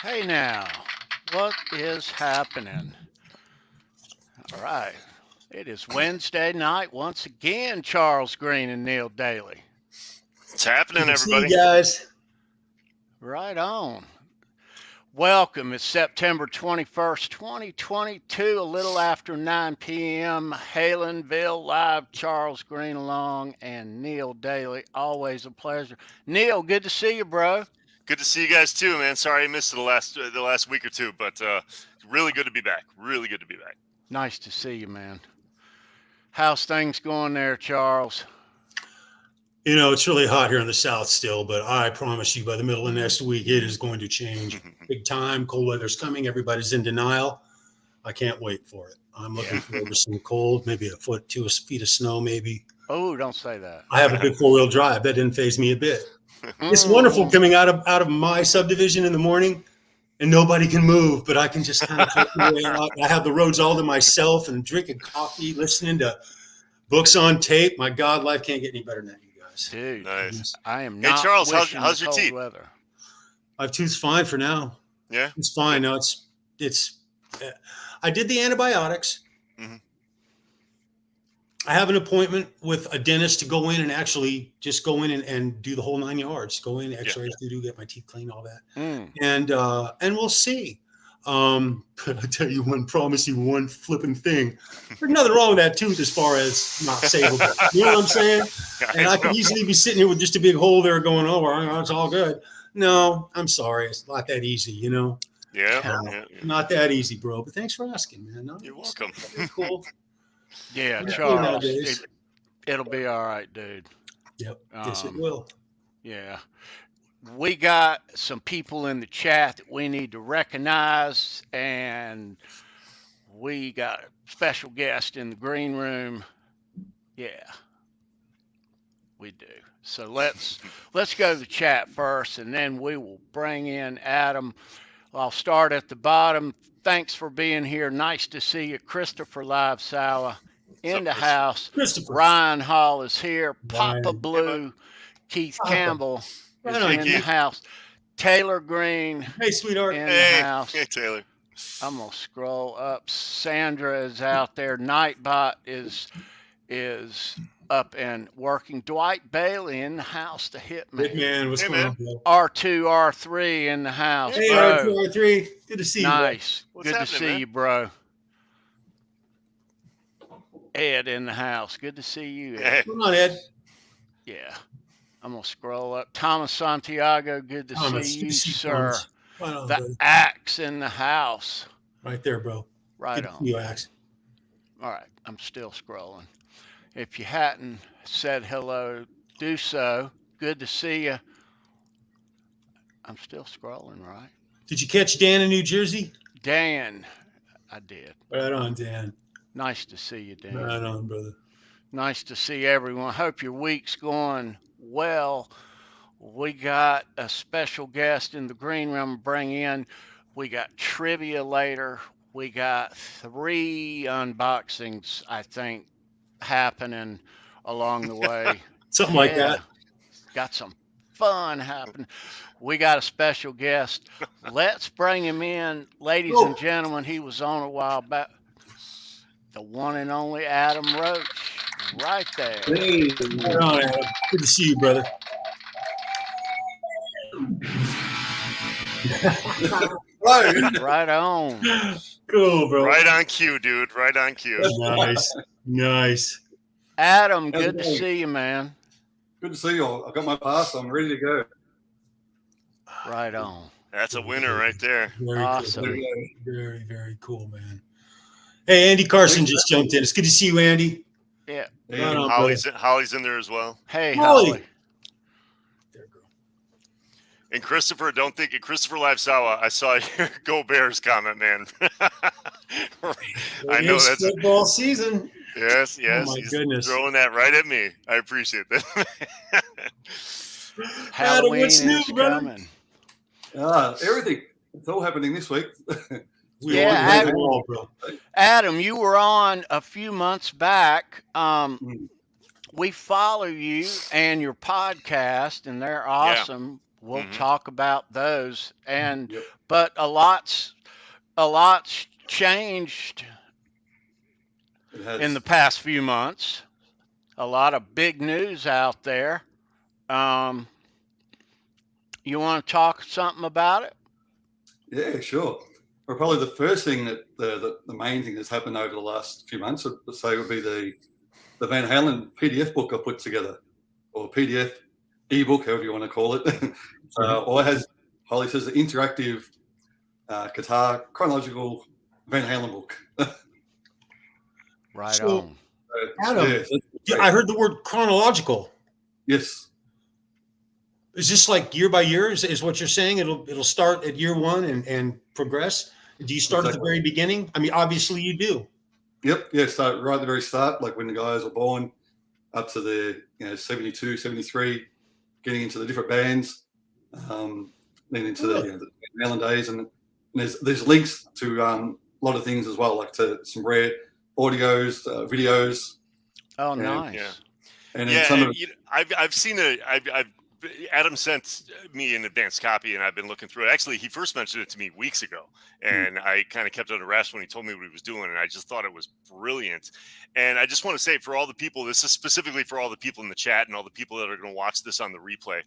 Hey now, what is happening? All right. It is Wednesday night once again, Charles Green and Neil Daly. It's happening, Good to see everybody. you guys. Right on. Welcome. It's September 21st, 2022, a little after 9 p.m. Halenville Live, Charles Green along and Neil Daly. Always a pleasure. Neil, good to see you, bro. Good to see you guys too, man. Sorry I missed the last week or two, but really good to be back. Really good to be back. Nice to see you, man. How's things going there, Charles? You know, it's really hot here in the South still, but I promise you by the middle of next week, it is going to change big time. Cold weather's coming. Everybody's in denial. I can't wait for it. I'm looking forward to some cold, maybe a foot, 2 feet of snow, maybe. Oh, don't say that. I have a big 4-wheel drive. That didn't faze me a bit. It's Mm. wonderful coming out of my subdivision in the morning and nobody can move, but I can just kind of take my way out. I have the roads all to myself and drinking coffee, listening to books on tape. My God, life can't get any better than that, you guys. Dude, Nice. I am Hey, not Charles, wishing how's the your cold teeth? weather. My tooth's fine for now. Yeah. It's fine. No, it's. I did the antibiotics. Mhm. I have an appointment with a dentist to go in and actually just go in and do the whole 9 yards. Go in, X-rays, get my teeth clean, all that, Mm. and we'll see. But I tell you promise you one flipping thing. There's nothing wrong with that tooth as far as not savable. You know what I'm saying? And I could easily be sitting here with just a big hole there going, oh, well, it's all good. No, I'm sorry. It's not that easy, you know? Yeah. Not that easy, bro. But thanks for asking, man. No, You're welcome. very cool. Yeah, Yeah, Charles, nowadays. it'll be all right, dude. Yep. Yes, it Um, will. Yeah. We got some people in the chat that we need to recognize, and we got a special guest in the green room. Yeah, we do. So let's go to the chat first, and then we will bring in Adam. I'll start at the bottom. Thanks for being here. Nice to see you, Christopher Live Sour in the house. Christopher. Ryan Hall is here. Papa Ryan. Blue, Keith Papa. Campbell is Right on, in the Keith. house. Taylor Green Hey, sweetheart. in the Hey, house. hey, Taylor. I'm gonna scroll up. Sandra is out there. Nightbot is up and working. Dwight Bailey in the house. The Big hitman. man, what's Hey, going man. on, bro? R2, R3 in the house. Hey, Bro, R2, R3. Good to see you. nice. What's Good to happening, see man? you, bro. Ed in the house. Good to see you, Ed. Hey. Come on, Ed. Yeah. I'm gonna scroll up. Thomas Santiago. Good to Thomas, see good you, to see you, sir. Thomas. Right on, The brother. Axe in the house. Right there, bro. Right Good to on. see you, Axe. All right, I'm still scrolling. If you hadn't said hello, do so. Good to see you. I'm still scrolling, right? Did you catch Dan in New Jersey? Dan, I did. Right on, Dan. Nice to see you, Dan. Right on, brother. Nice to see everyone. Hope your week's going well. We got a special guest in the green room to bring in. We got trivia later. We got 3 unboxings, I think, happening along the way. Something like that. Got some fun happening. We got a special guest. Let's bring him in. Ladies Oh. and gentlemen, he was on a while back. The one and only Adam Roach. Right there. Hey, Right on, Adam. Good to see you, brother. hello. Right on. Cool, bro. Right on cue, dude. Right on cue. Nice. Nice. Adam, good to see you, man. Good to see you all. I've got my pass. I'm ready to go. Right on. That's a winner right there. Very Awesome. cool. Very, very cool, man. Hey, Andy Carson just jumped in. It's good to see you, Andy. Yeah. Right on, Holly's in there as well. Hey, Holly. Holly. There, girl. And Christopher, don't think it. Christopher Live Sawa, I saw your Go Bears comment, man. I know It's that's football season. yes. Oh, my He's goodness. throwing that right at me. I appreciate that. Halloween what's new, is brother? coming. Everything. It's all happening this week. We Yeah, all Adam. all, bro. Adam, you were on a few months back. We follow you and your podcast, and they're awesome. we'll Mhm. talk about those. And Yep. but a lot's changed It in the has. past few months. A lot of big news out there. Um, you want to talk something about it? Yeah, sure. Well, probably the first thing that the main thing that's happened over the last few months, I'd say, would be the Van Halen PDF book I put together, or PDF ebook, however you want to call it. Well, it has, Holly says, the interactive guitar chronological Van Halen book. Right So, on. Adam, Yeah, that's I heard the word chronological. yes. Is this like year by year? Is what you're saying? It'll start at year one and progress. Do you start at the Exactly. very beginning? I mean, obviously you do. Yep. Yeah. Start right at the very start, like when the guys were born, up to the 72, 73, getting into the different bands, then into the Van Halen days, and there's links to a lot of things as well, like to some rare audios, videos, Oh, and nice. Yeah. and then Yeah, some of and, it. you know, I've seen Adam sent me an advanced copy, and I've been looking through it. Actually, he first mentioned it to me weeks ago, and I kind of kept it under wraps when he told me what he was doing, and I just thought it was brilliant. And I just want to say, for all the people, this is specifically for all the people in the chat and all the people that are going to watch this on the replay.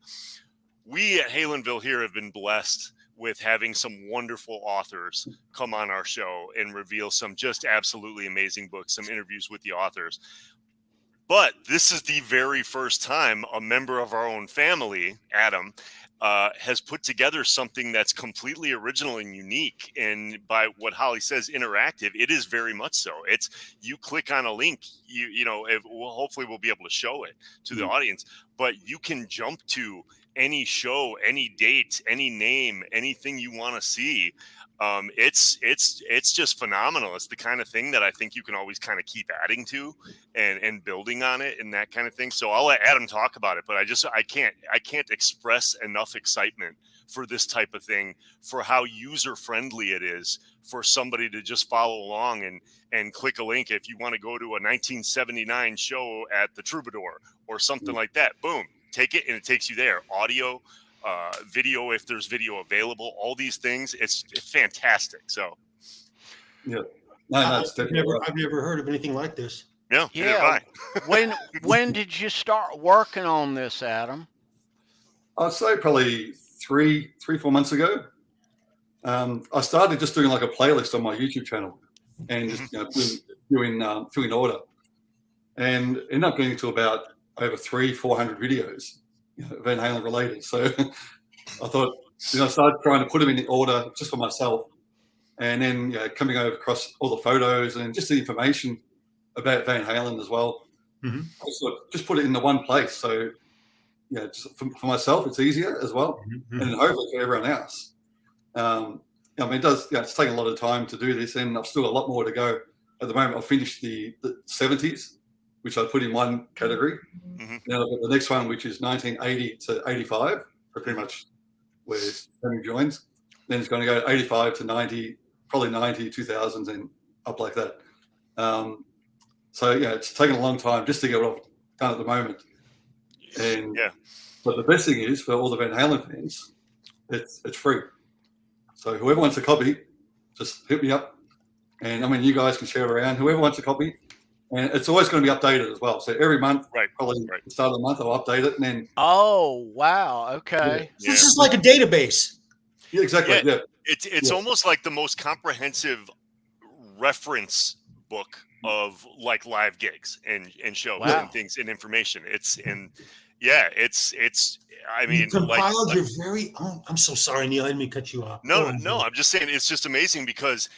We at Halenville here have been blessed with having some wonderful authors come on our show and reveal some just absolutely amazing books, some interviews with the authors. But this is the very first time a member of our own family, Adam, has put together something that's completely original and unique. And by what Holly says, interactive, it is very much so. It's, you click on a link, hopefully we'll be able to show it to the audience, but you can jump to any show, any date, any name, anything you want to see. It's just phenomenal. It's the kind of thing that I think you can always kind of keep adding to and building on it and that kind of thing. So I'll let Adam talk about it, but I can't express enough excitement for this type of thing, for how user friendly it is for somebody to just follow along and click a link. If you want to go to a 1979 show at the Troubadour or something like that, boom, take it and it takes you there. Audio, video, if there's video available, all these things, it's fantastic. So Yeah, no, it's definitely right. I've never heard of anything like this. yeah, neither have Yeah. I. When did you start working on this, Adam? I'd say probably 3-4 months ago. I started just doing like a playlist on my YouTube channel and just doing order, and ended up getting to about over 300-400 videos, Van Halen related. So I thought, I started trying to put them in order just for myself, and then coming over across all the photos and just the information about Van Halen as well. Mm-hmm. Just put it in the one place. So for myself, it's easier as well, Mm-hmm. and hopefully for everyone else. It does. It's taken a lot of time to do this, and I've still got a lot more to go. At the moment, I've finished the 70s, which I put in one category. Mm-hmm. Now I've got the next one, which is 1980 to 85, so pretty much where Sammy joins. Then it's going to go 85 to 90, probably 90, 2000s, and up like that. It's taken a long time just to get what I've done at the moment. And but the best thing is, for all the Van Halen fans, it's free. So whoever wants a copy, just hit me up. And I mean, you guys can share it around. Whoever wants a copy, and it's always going to be updated as well. So every month, probably at the start of the month, I'll update it, and then. Oh wow! Okay. Yeah. This is like a database. Yeah, exactly. Yeah. It's almost like the most comprehensive reference book of like live gigs and shows and things and information. I mean, you compiled your very own. I'm so sorry, Neil. I didn't mean to cut you off. No. I'm just saying it's just amazing because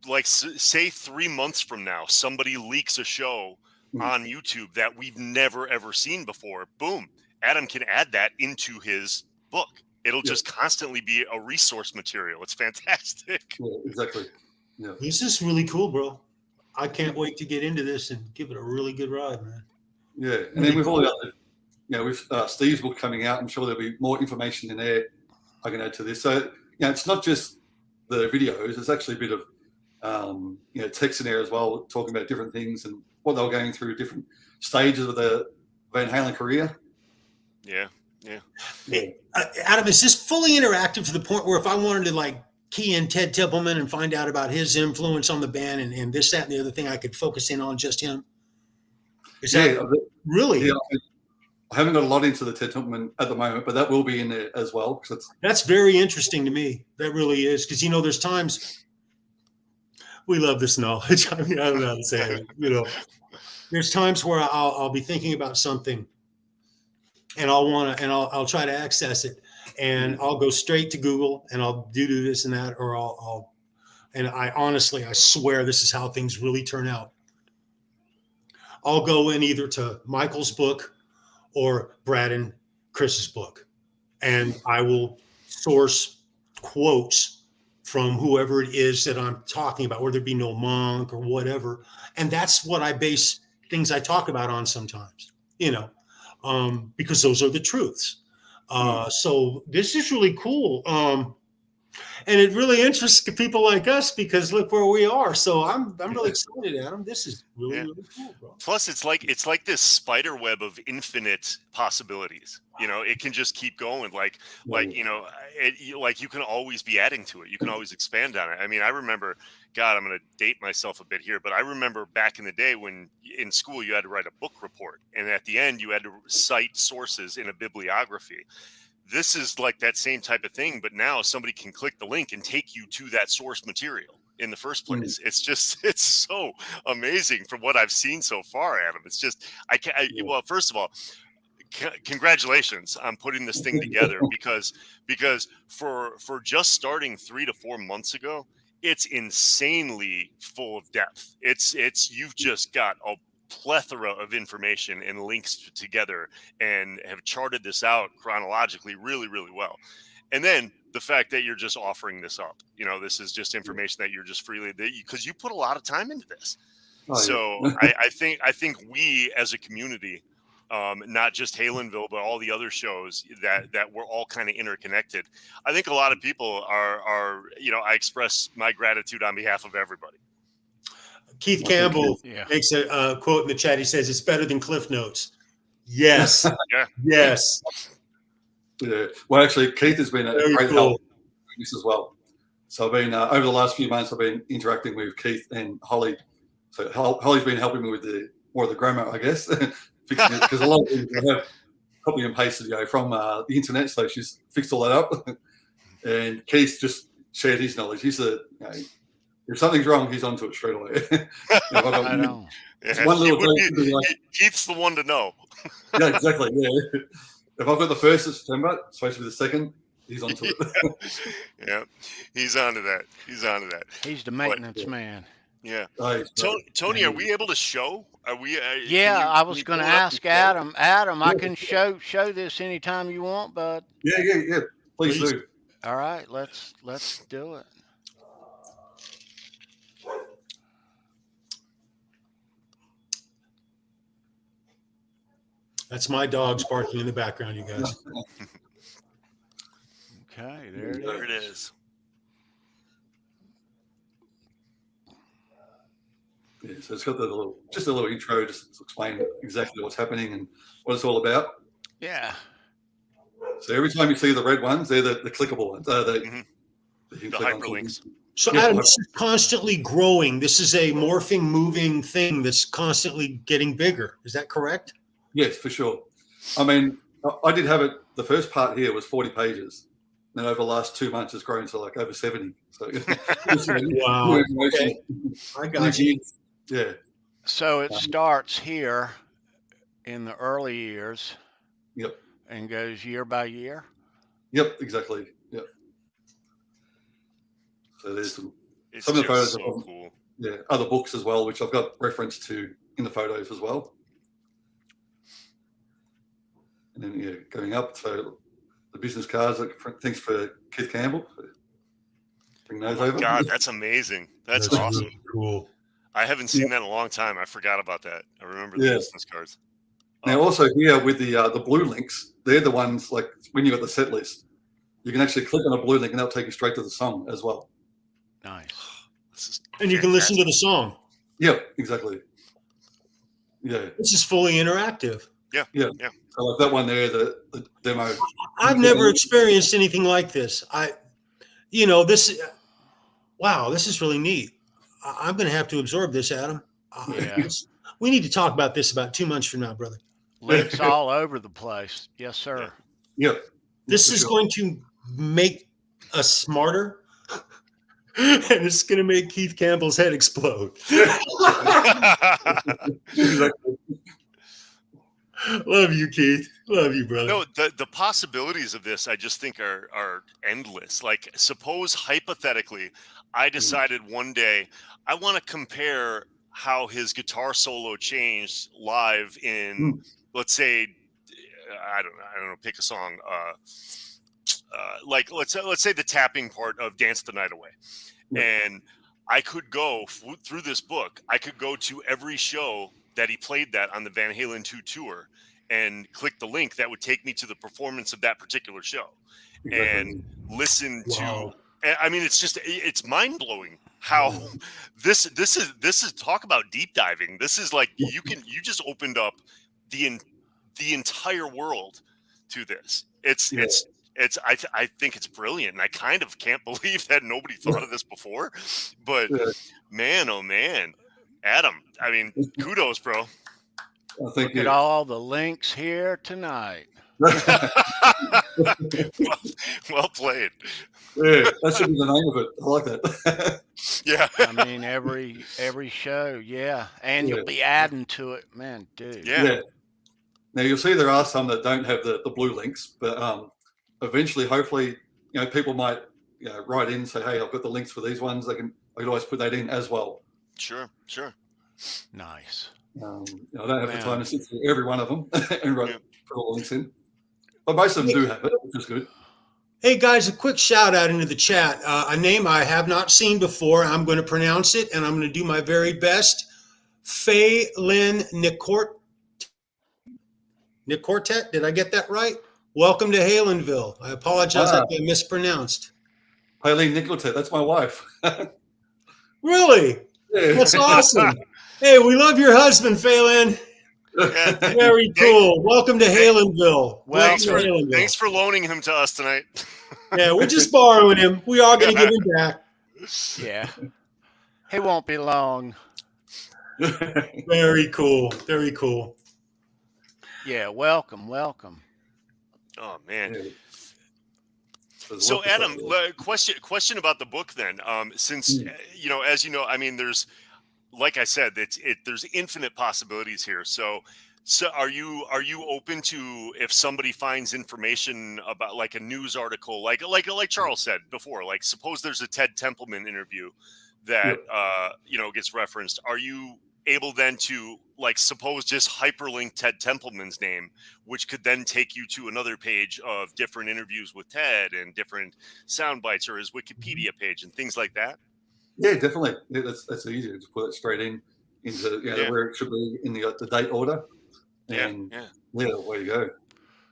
like say 3 months from now, somebody leaks a show on YouTube that we've never ever seen before. Boom, Adam can add that into his book. It'll just constantly be a resource material. It's fantastic. Yeah, exactly. Yeah, this is really cool, bro. I can't wait to get into this and give it a really good ride, man. Yeah, and then we've all got, with Steve's book coming out, I'm sure there'll be more information in there I can add to this. So, it's not just the videos. There's actually a bit of, text in there as well, talking about different things and what they were going through, different stages of the Van Halen career. Yeah. Yeah. Hey, Adam, is this fully interactive to the point where if I wanted to like key in Ted Templeman and find out about his influence on the band and this, that, and the other thing, I could focus in on just him? Is that really? Yeah, I haven't got a lot into the Ted Templeman at the moment, but that will be in there as well. That's very interesting to me. That really is. Because, you know, there's times we love this knowledge. I mean, I don't know how to say it. You know, there's times where I'll be thinking about something and I'll try to access it and I'll go straight to Google and I'll do this and that, or and I honestly, I swear this is how things really turn out. I'll go in either to Michael's book or Brad and Chris's book, and I will source quotes from whoever it is that I'm talking about, whether it be No Monk or whatever. And that's what I base things I talk about on sometimes, you know, because those are the truths. So this is really cool. And it really interests people like us because look where we are. So I'm really excited, Adam. This is really cool, bro. Plus, it's like this spider web of infinite possibilities. You know, it can just keep going. Like you know, like you can always be adding to it. You can always expand on it. I mean, I remember, God, I'm going to date myself a bit here, but I remember back in the day when in school you had to write a book report, and at the end you had to cite sources in a bibliography. This is like that same type of thing, but now somebody can click the link and take you to that source material in the first place. It's so amazing from what I've seen so far, Adam. It's just, well, first of all, congratulations on putting this thing together because for just starting 3 to 4 months ago, it's insanely full of depth. You've just got a plethora of information and links together and have charted this out chronologically really, really well. And then the fact that you're just offering this up, you know, this is just information that you're just freely, because you put a lot of time into this. I think we as a community, not just Halenville, but all the other shows that we're all kind of interconnected. I think a lot of people are, you know, I express my gratitude on behalf of everybody. Keith Campbell makes a quote in the chat. He says, "It's better than Cliff Notes." Yes. Yes. Yeah. Well, actually, Keith has been a great help with this as well. So I've been, over the last few months, I've been interacting with Keith and Holly. So Holly's been helping me with more of the grammar, I guess, fixing it, because a lot of things I have copy and pasted from the internet. So she's fixed all that up. And Keith just shared his knowledge. He's if something's wrong, he's onto it straight away. I know. One little Keith's the one to know. Yeah, exactly. Yeah. If I've got the 1st of September, it's supposed to be the 2nd, he's onto it. Yeah, he's onto that. He's the maintenance man. Yeah. Tony, are we able to show? Are we? Yeah, I was going to ask Adam. Adam, I can show this anytime you want, bud. Yeah. Please do. All right, let's do it. That's my dogs barking in the background, you guys. Okay, there it is. Yeah, so it's got a little intro, just to explain exactly what's happening and what it's all about. Yeah. So every time you see the red ones, they're the clickable ones. The hyperlinks. So Adam, this is constantly growing. This is a morphing, moving thing that's constantly getting bigger. Is that correct? Yes, for sure. I mean, I did have it. The first part here was 40 pages. Then over the last 2 months, it's grown to like over 70. So, wow. Okay. I got you. Yeah. So it starts here in the early years. Yep. And goes year by year. Yep, exactly. Yep. So there's some of the photos. So cool. Yeah, other books as well, which I've got reference to in the photos as well. And then, going up, so the business cards, thanks for Keith Campbell. Bring those over. God, that's amazing. That's awesome. Really cool. I haven't seen that in a long time. I forgot about that. I remember the business cards. Now, also here with the blue links, they're the ones like when you got the set list, you can actually click on a blue link and they'll take you straight to the song as well. Nice. And you can listen to the song. Yep, exactly. Yeah. This is fully interactive. Yeah. Yeah. So like that one there, the demo. I've never experienced anything like this. Wow, this is really neat. I'm going to have to absorb this, Adam. Yeah. We need to talk about this about 2 months from now, brother. Links all over the place. Yes, sir. Yeah. This is going to make us smarter, and it's going to make Keith Campbell's head explode. Exactly. Love you, Keith. Love you, brother. No, the possibilities of this, I just think are endless. Like, suppose hypothetically, I decided one day I want to compare how his guitar solo changed live in, let's say, I don't know, pick a song. Like let's say the tapping part of "Dance the Night Away," and I could go through this book. I could go to every show that he played that on the Van Halen 2 tour and click the link that would take me to the performance of that particular show and listen to. I mean, it's mind blowing how this is talk about deep diving. This is like you just opened up the entire world to this. I think it's brilliant, and I kind of can't believe that nobody thought of this before. But man, oh man, Adam, I mean, kudos, bro. Look at all the links here tonight. Well played. Yeah, that should be the name of it. I like that. Yeah. I mean, every show, yeah. And you'll be adding to it, man, dude. Yeah. Now you'll see there are some that don't have the blue links, but eventually, hopefully, people might write in and say, "Hey, I've got the links for these ones." I can always put that in as well. Sure. Nice. I don't have the time to sit through every one of them and put all the links in, but most of them do have it, which is good. Hey guys, a quick shout out into the chat. A name I have not seen before. I'm going to pronounce it, and I'm going to do my very best. Halen Nicortet. Did I get that right? Welcome to Halenville. I apologize if I mispronounced. Halen Nicortet. That's my wife. Really? Yeah. That's awesome. Hey, we love your husband, Phelan. Very cool. Welcome to Halenville. Thanks for loaning him to us tonight. Yeah, we're just borrowing him. We are going to give him back. Yeah. He won't be long. Very cool. Very cool. Yeah, welcome. Oh, man. So, Adam, question about the book then. Since, as you know, I mean, there's, like I said, there's infinite possibilities here. So are you open to, if somebody finds information about like a news article, like Charles said before, like suppose there's a Ted Templeman interview that gets referenced. Are you able then to, like, suppose just hyperlink Ted Templeman's name, which could then take you to another page of different interviews with Ted and different sound bites, or his Wikipedia page and things like that? Yeah, definitely. Yeah, that's easy to put it straight into where it should be in the date order. And way to go.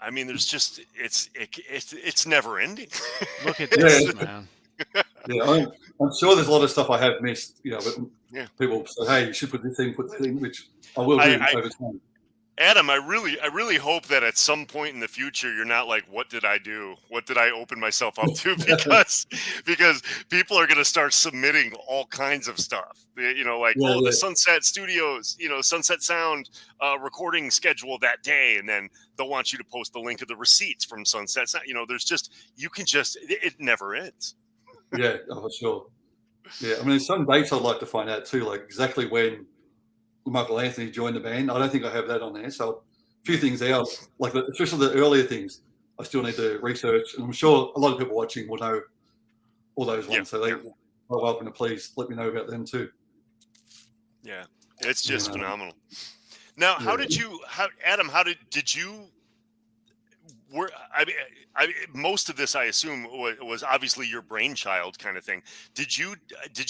I mean, there's just it's never ending. Look at this, man. Yeah, I'm sure there's a lot of stuff I have missed. But people say, "Hey, you should put this in, put that in," which I will do over time. Adam, I really hope that at some point in the future you're not like, what did I do? What did I open myself up to? Because people are going to start submitting all kinds of stuff. The Sunset Studios, Sunset Sound recording schedule that day, and then they'll want you to post the link of the receipts from Sunset Sound. There's just it never ends. Yeah, for sure. Yeah, I mean, there's some dates I'd like to find out too, like exactly when Michael Anthony joined the band. I don't think I have that on there. So a few things there, like especially the earlier things, I still need to research. And I'm sure a lot of people watching will know all those ones. So they're welcome to please let me know about them too. Yeah, it's just phenomenal. Now, Adam, most of this, I assume, was obviously your brainchild kind of thing. Did you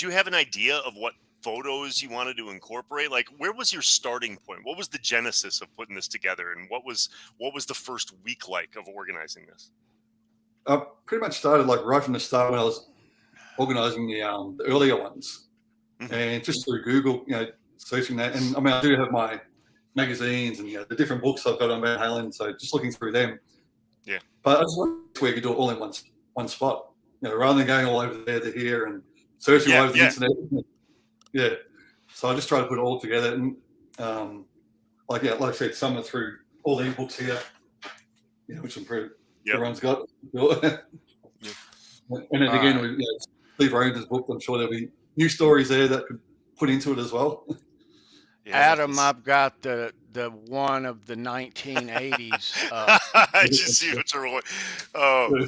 have an idea of what photos you wanted to incorporate? Like, where was your starting point? What was the genesis of putting this together, and what was the first week like of organizing this? I pretty much started like right from the start when I was organizing the earlier ones, and just through Google, searching that. And I mean, I do have my magazines and the different books I've got on Van Halen. So just looking through them. Yeah. But I just want where you could do it all in one spot. Rather than going all over there to here and searching all over the internet. Yeah. So I just try to put it all together and like I said, some are through all these books here, which I'm pretty everyone's got. And then again, with Steve Rogers' book, I'm sure there'll be new stories there that could put into it as well. Yeah, Adam, I've got the one of the 1980s. I just see what you're. Oh,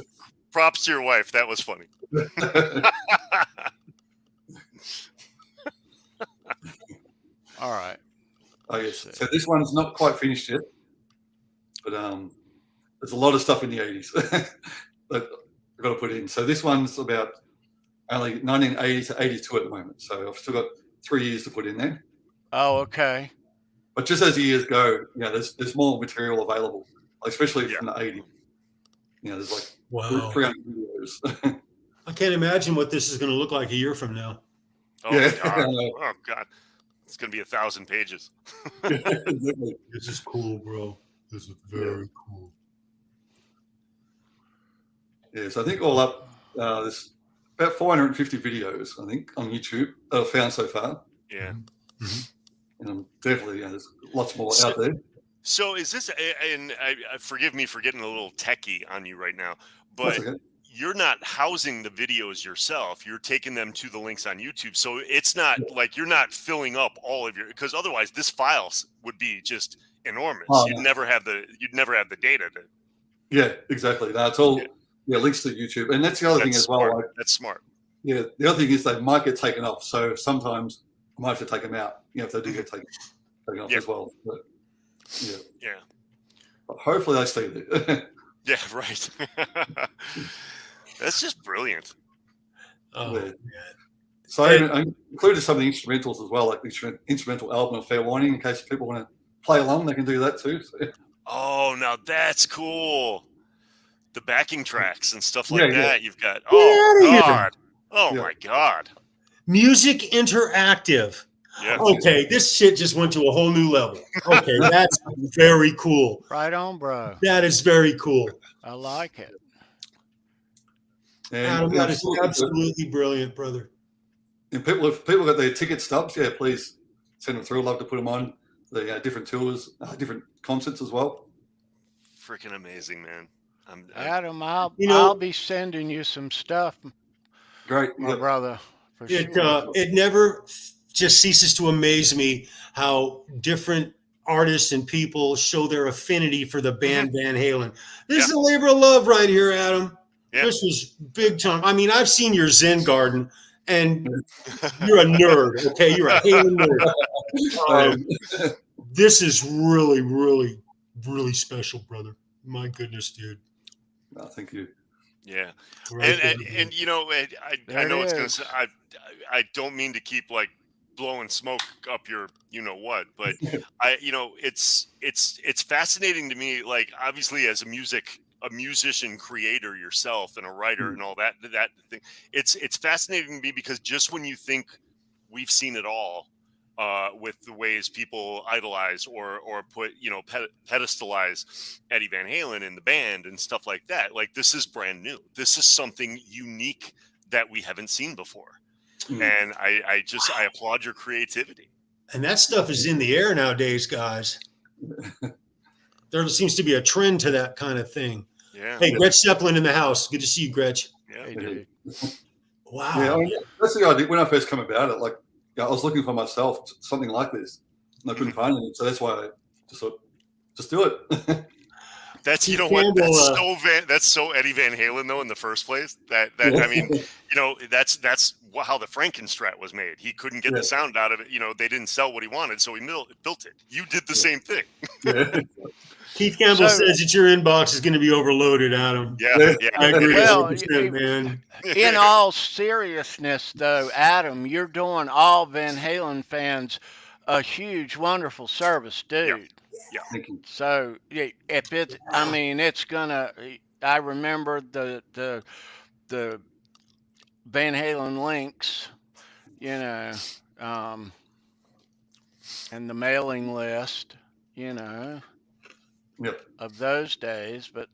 props to your wife. That was funny. All right. Okay, so this one's not quite finished yet, but there's a lot of stuff in the 80s that I've got to put in. So this one's about only 1980 to 82 at the moment. So I've still got 3 years to put in there. Oh, okay. But just as the years go, there's more material available, especially from the 80s. There's like 300 videos. I can't imagine what this is going to look like a year from now. Oh, yeah. God. Oh, God. It's going to be 1,000 pages. This is cool, bro. This is very cool. Yeah, so I think all up, there's about 450 videos, I think, on YouTube that I've found so far. Yeah. Mm-hmm. And definitely, there's lots more out there. So is this, and forgive me for getting a little techie on you right now, but you're not housing the videos yourself. You're taking them to the links on YouTube. So it's not like you're not filling up all of your, because otherwise this files would be just enormous. You'd never have the data to. Yeah, exactly. That's all. Yeah, links to YouTube. And that's the other thing as well. Like, that's smart. Yeah. The other thing is they might get taken off. So sometimes I might have to take them out, if they do get taken off as well. But yeah. But hopefully they stay there. Yeah, right. That's just brilliant. Oh, yeah. So I included some of the instrumentals as well, like the instrumental album of FairWarning, in case people want to play along, they can do that too. So. Oh, now that's cool. The backing tracks and stuff like that. You've got, God. Oh, my God. Music interactive. Yeah. Okay, this shit just went to a whole new level. Okay, that's very cool. Right on, bro. That is very cool. I like it. Adam, that is absolutely brilliant, brother. And if people got their ticket stubs, please send them through. I'd love to put them on the different tours, different concerts as well. Freaking amazing, man. Adam, I'll be sending you some stuff. Great, my brother. For sure. It never just ceases to amaze me how different artists and people show their affinity for the band Van Halen. This is a labor of love right here, Adam. Yeah. This was big time. I mean, I've seen your Zen garden, and you're a nerd, okay? You're a Halen nerd. This is really, really, really special, brother. My goodness, dude. No, thank you. Yeah, and I know it's gonna. I don't mean to keep like blowing smoke up your what, but it's fascinating to me. Like obviously as a musician creator yourself and a writer and all that thing, it's fascinating to me because just when you think we've seen it all. With the ways people idolize or put pedestalize Eddie Van Halen in the band and stuff like that. Like this is brand new. This is something unique that we haven't seen before, and I applaud your creativity. And that stuff is in the air nowadays, guys. There seems to be a trend to that kind of thing. Yeah. Hey, Gretch Zeppelin in the house. Good to see you, Gretch. Yeah. Hey, dude. Wow. Yeah, that's the idea when I first come about it. Like. I was looking for myself something like this, and I couldn't find it. So that's why I just thought, just do it. That's that's so Eddie Van Halen though in the first place. That I mean, that's how the Frankenstrat was made. He couldn't get the sound out of it. They didn't sell what he wanted, so he built it. You did the same thing. Keith Campbell says that your inbox is going to be overloaded, Adam. Yeah. I agree. Well, man. In all seriousness, though, Adam, you're doing all Van Halen fans a huge, wonderful service, dude. Yeah. Thank you. So, if it's, I mean, it's gonna. I remember the Van Halen links, and the mailing list. you know, Yep. of those days. But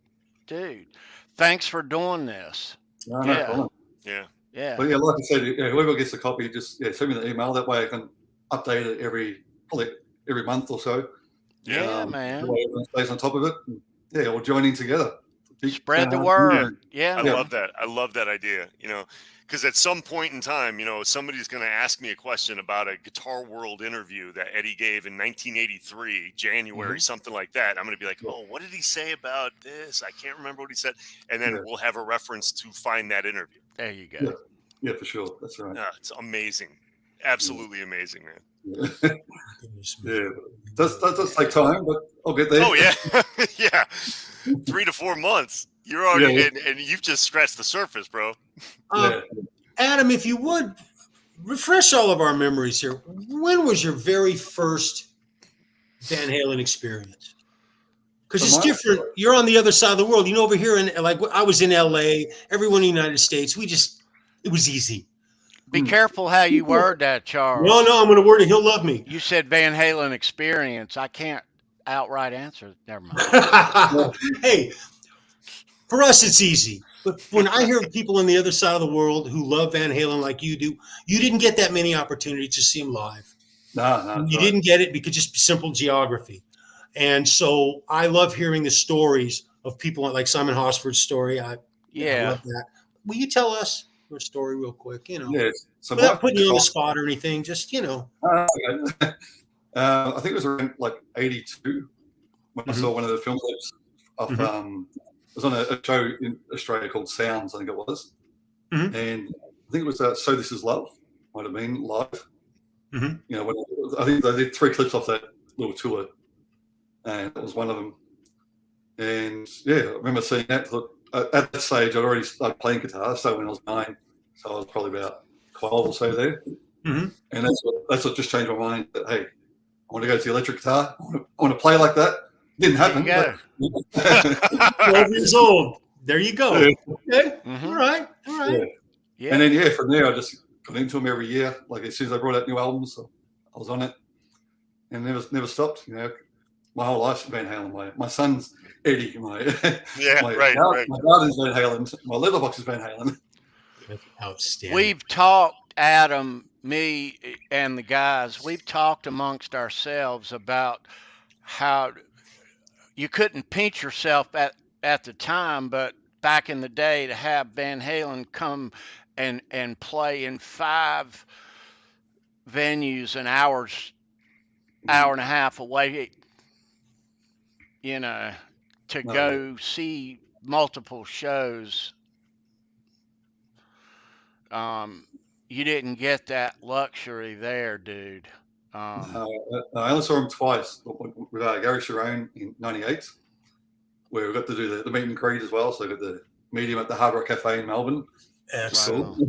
dude, thanks for doing this. No Yeah. problem. Yeah. Yeah. But yeah, like I said, whoever gets a copy, just send me the email. That way I can update it probably every month or so. Yeah, man. That way everyone stays on top of it. And, yeah, we're joining together. Spread the word. Yeah, I man. love that. I love that idea. Because at some point in time, somebody's going to ask me a question about a Guitar World interview that Eddie gave in 1983, January, something like that. I'm going to be like, oh, what did he say about this? I can't remember what he said. And then we'll have a reference to find that interview. There you go. Yeah, for sure. That's right. It's amazing. Absolutely amazing, man. Yeah. That does take time, but I'll get there. Oh, yeah. Yeah. 3 to 4 months. You're already and you've just scratched the surface, bro. Adam, if you would refresh all of our memories here. When was your very first Van Halen experience? Because it's different. You're on the other side of the world. Over here I was in LA, everyone in the United States, it was easy. Be careful how you word that, Charles. No, I'm going to word it. He'll love me. You said Van Halen experience. I can't outright answer. Never mind. Hey, for us, it's easy. But when I hear people on the other side of the world who love Van Halen like you do, you didn't get that many opportunities to see him live. No. You didn't get it because just simple geography. And so I love hearing the stories of people like Simon Hosford's story. I love that. Will you tell us your story real quick? Yes. So without putting you on the spot or anything, just okay. I think it was around like 82 when I saw one of the film clips of it was on a show in Australia called Sounds, I think it was. And I think it was So This Is Love, might have been live. I think they did 3 clips off that little tour, and that was one of them. And I remember seeing that. Look, at that stage, I'd already started playing guitar, so when I was 9, so I was probably about 12 or so there. And that's what just changed my mind. That hey, I want to go to the electric guitar. I want to play like that. Didn't happen. 12 years old. There you go. Okay. All right. Yeah. And then from there, I just got into them every year. Like as soon as I brought out new albums, so I was on it, and never stopped. My whole life's Van Halen. My son's Eddie. My daughter's Van Halen. My letterbox is Van Halen. That's outstanding. We've talked, Adam, me, and the guys. We've talked amongst ourselves about how you couldn't pinch yourself at the time, but back in the day to have Van Halen come and play in 5 venues an hour and a half away, to go see multiple shows. You didn't get that luxury there, dude. I only saw him twice with Gary Sharon in '98, where we got to do the meet and greet as well. So I got to meet him at the Hard Rock Cafe in Melbourne. Excellent.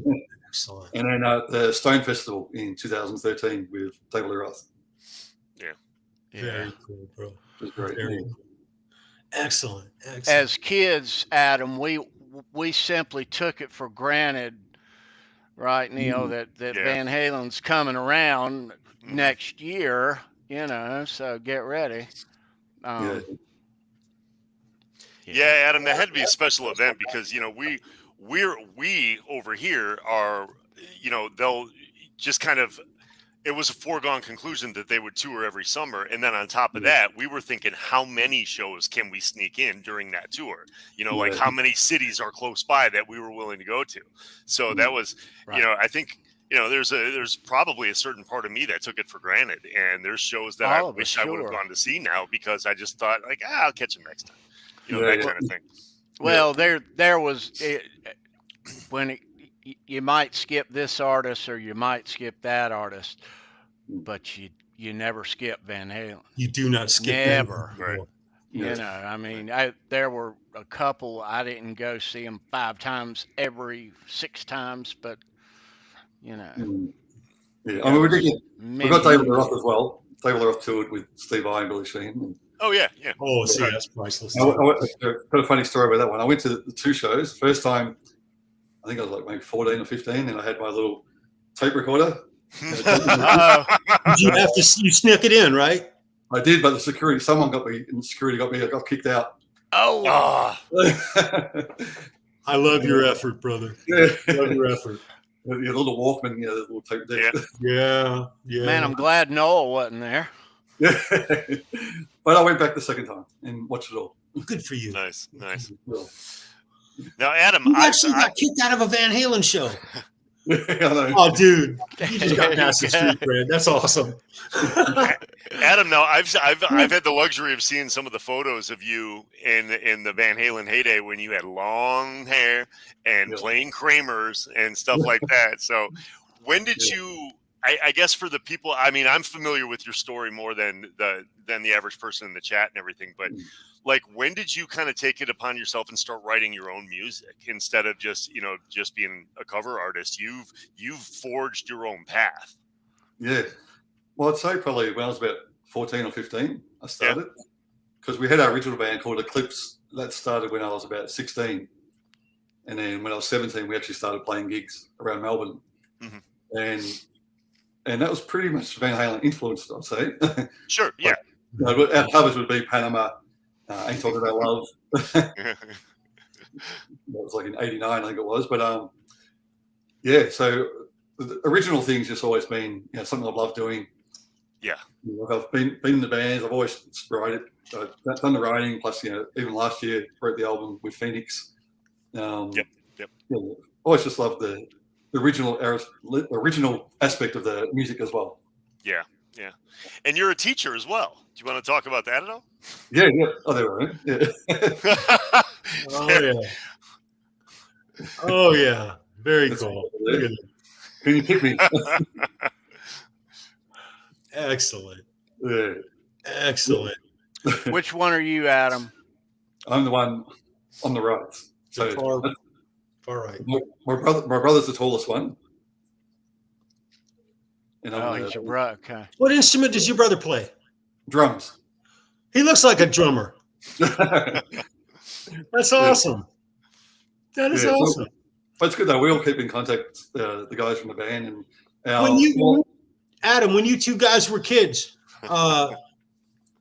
Excellent. And then at the Stone Festival in 2013 with David Lee Roth. Very cool, bro. It was great. Very cool. Excellent. As kids, Adam, we simply took it for granted, right, Neil, that Van Halen's coming around next year, so get ready. Adam, that had to be a special event because we over here are, they'll just kind of, it was a foregone conclusion that they would tour every summer. And then on top of that, we were thinking, how many shows can we sneak in during that tour? Like how many cities are close by that we were willing to go to. So that was, I think, there's probably a certain part of me that took it for granted. And there's shows that I wish I would have gone to see now because I just thought I'll catch them next time. That kind of thing. Well, there was when you might skip this artist or you might skip that artist, but you never skip Van Halen. You do not skip never. Right. I mean, there were a couple I didn't go see them 5 times, every 6 times, but I mean, we got David Roth as well. David Roth toured with Steve Vai and Billy Sheehan. Oh yeah. Oh, see, that's priceless. I've got a funny story about that one. I went to the 2 shows. First time, I think I was like maybe 14 or 15, and I had my little tape recorder. You snuck it in, right? I did, but someone got me, and security got me. I got kicked out. Oh, I love your effort, brother. Yeah. Love your effort. The little Walkman, the little tape deck. Yeah. man, I'm glad Noel wasn't there. Yeah. But I went back the second time and watched it all. Good for you. Nice. Yeah. Now, Adam, You actually got kicked out of a Van Halen show. I know. Oh, dude, you just got past the street, Brad. That's awesome. Adam, now I've had the luxury of seeing some of the photos of you in the Van Halen heyday when you had long hair and playing Kramers and stuff like that. So when did you? I guess for the people, I mean, I'm familiar with your story more than the average person in the chat and everything, but like, when did you kind of take it upon yourself and start writing your own music instead of just being a cover artist? You've forged your own path. Yeah. Well, I'd say probably when I was about 14 or 15, I started, because we had our original band called Eclipse. That started when I was about 16. And then when I was 17, we actually started playing gigs around Melbourne. Mm-hmm. And that was pretty much Van Halen influenced, I'd say. Sure, yeah. Our covers would be Panama, Ain't Talking About Love. That was like in 89, I think it was. But so the original thing's just always been something I've loved doing. Yeah. I've been in the bands. I've always I've done the writing, plus even last year wrote the album with Phoenix. Yep. Always just loved the original aspect of the music as well. Yeah. And you're a teacher as well. Do you want to talk about that at all? Yeah. Oh, they were. Yeah. Oh yeah. Very cool. Can you pick me? Excellent. Yeah. Excellent. Which one are you, Adam? I'm the one on the right. So far right. My brother's the tallest one. And he's your brother. Okay. What instrument does your brother play? Drums. He looks like a drummer. That's awesome. That is awesome. But it's good though. We all keep in contact, the guys from the band. And Adam, when you two guys were kids,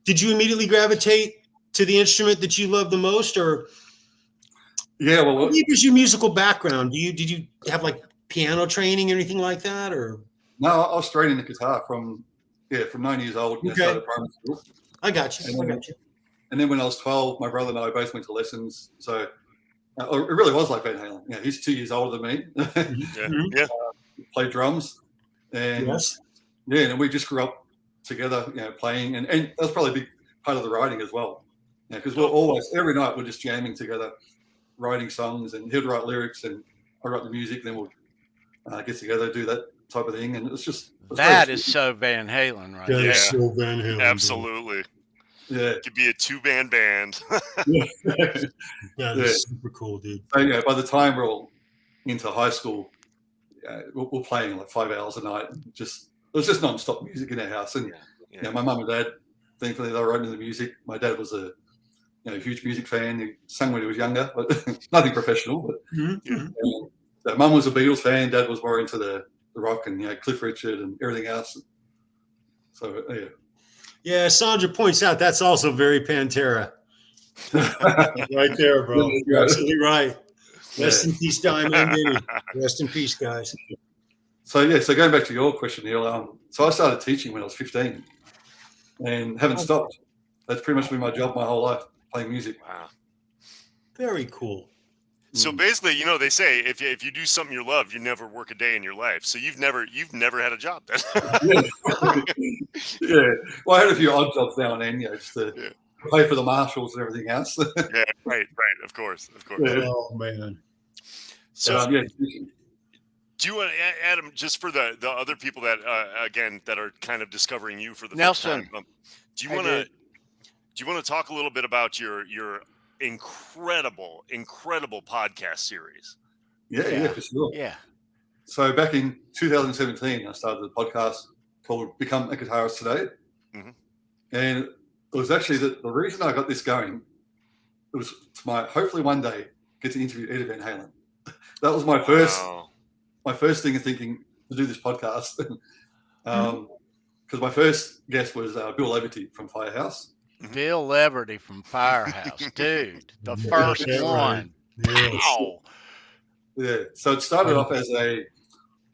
did you immediately gravitate to the instrument that you love the most, or? Yeah, well, what was your musical background? Did you have like piano training or anything like that, or? No, I was straight into guitar from 9 years old. Okay. Started primary school. I got you. And then when I was 12, my brother and I both went to lessons. So it really was like Van Halen. He's 2 years older than me. Played drums, and and we just grew up together, playing, and that was probably a big part of the writing as well. Because we're always every night we're just jamming together, writing songs, and he'd write lyrics and I write the music. Then we'll get together, do that type of thing, and it's that is so Van Halen, right? That is so Van Halen. Absolutely. Dude. Yeah, it could be a 2-band band. That is super cool, dude. So, by the time we're all into high school, we're playing like 5 hours a night. It was just non-stop music in our house, and my mum and dad, thankfully, they were right into the music. My dad was a huge music fan. He sang when he was younger, but nothing professional. But so mum was a Beatles fan. Dad was more into the rock and Cliff Richard and everything else. So yeah. Sandra points out that's also very Pantera. Right there, bro. You're absolutely right. Rest in peace, Diamond and Vinny. Rest in peace, guys. So going back to your question, Neil. So I started teaching when I was 15, and haven't stopped. That's pretty much been my job my whole life, playing music. Wow. Very cool. So basically, they say if you do something you love, you never work a day in your life. So you've never had a job then. Yeah. Well, I had a few odd jobs now and then, just to pay for the marshals and everything else. Yeah, right. Of course. Yeah. Oh man. So do you want, Adam, just for the other people that again that are kind of discovering you for the first time, do you want to talk a little bit about your incredible podcast series? Yeah, for sure. Yeah. So back in 2017, I started a podcast called Become a Guitarist Today. Mm-hmm. And it was actually the reason I got this going, it was to hopefully one day get to interview Eddie Van Halen. That was my first thing of thinking to do this podcast. Because because my first guest was Bill Leverty from Firehouse. Bill Leverty from Firehouse, dude, the Yeah, first right. one. Yes. Wow. Yeah, so it started off as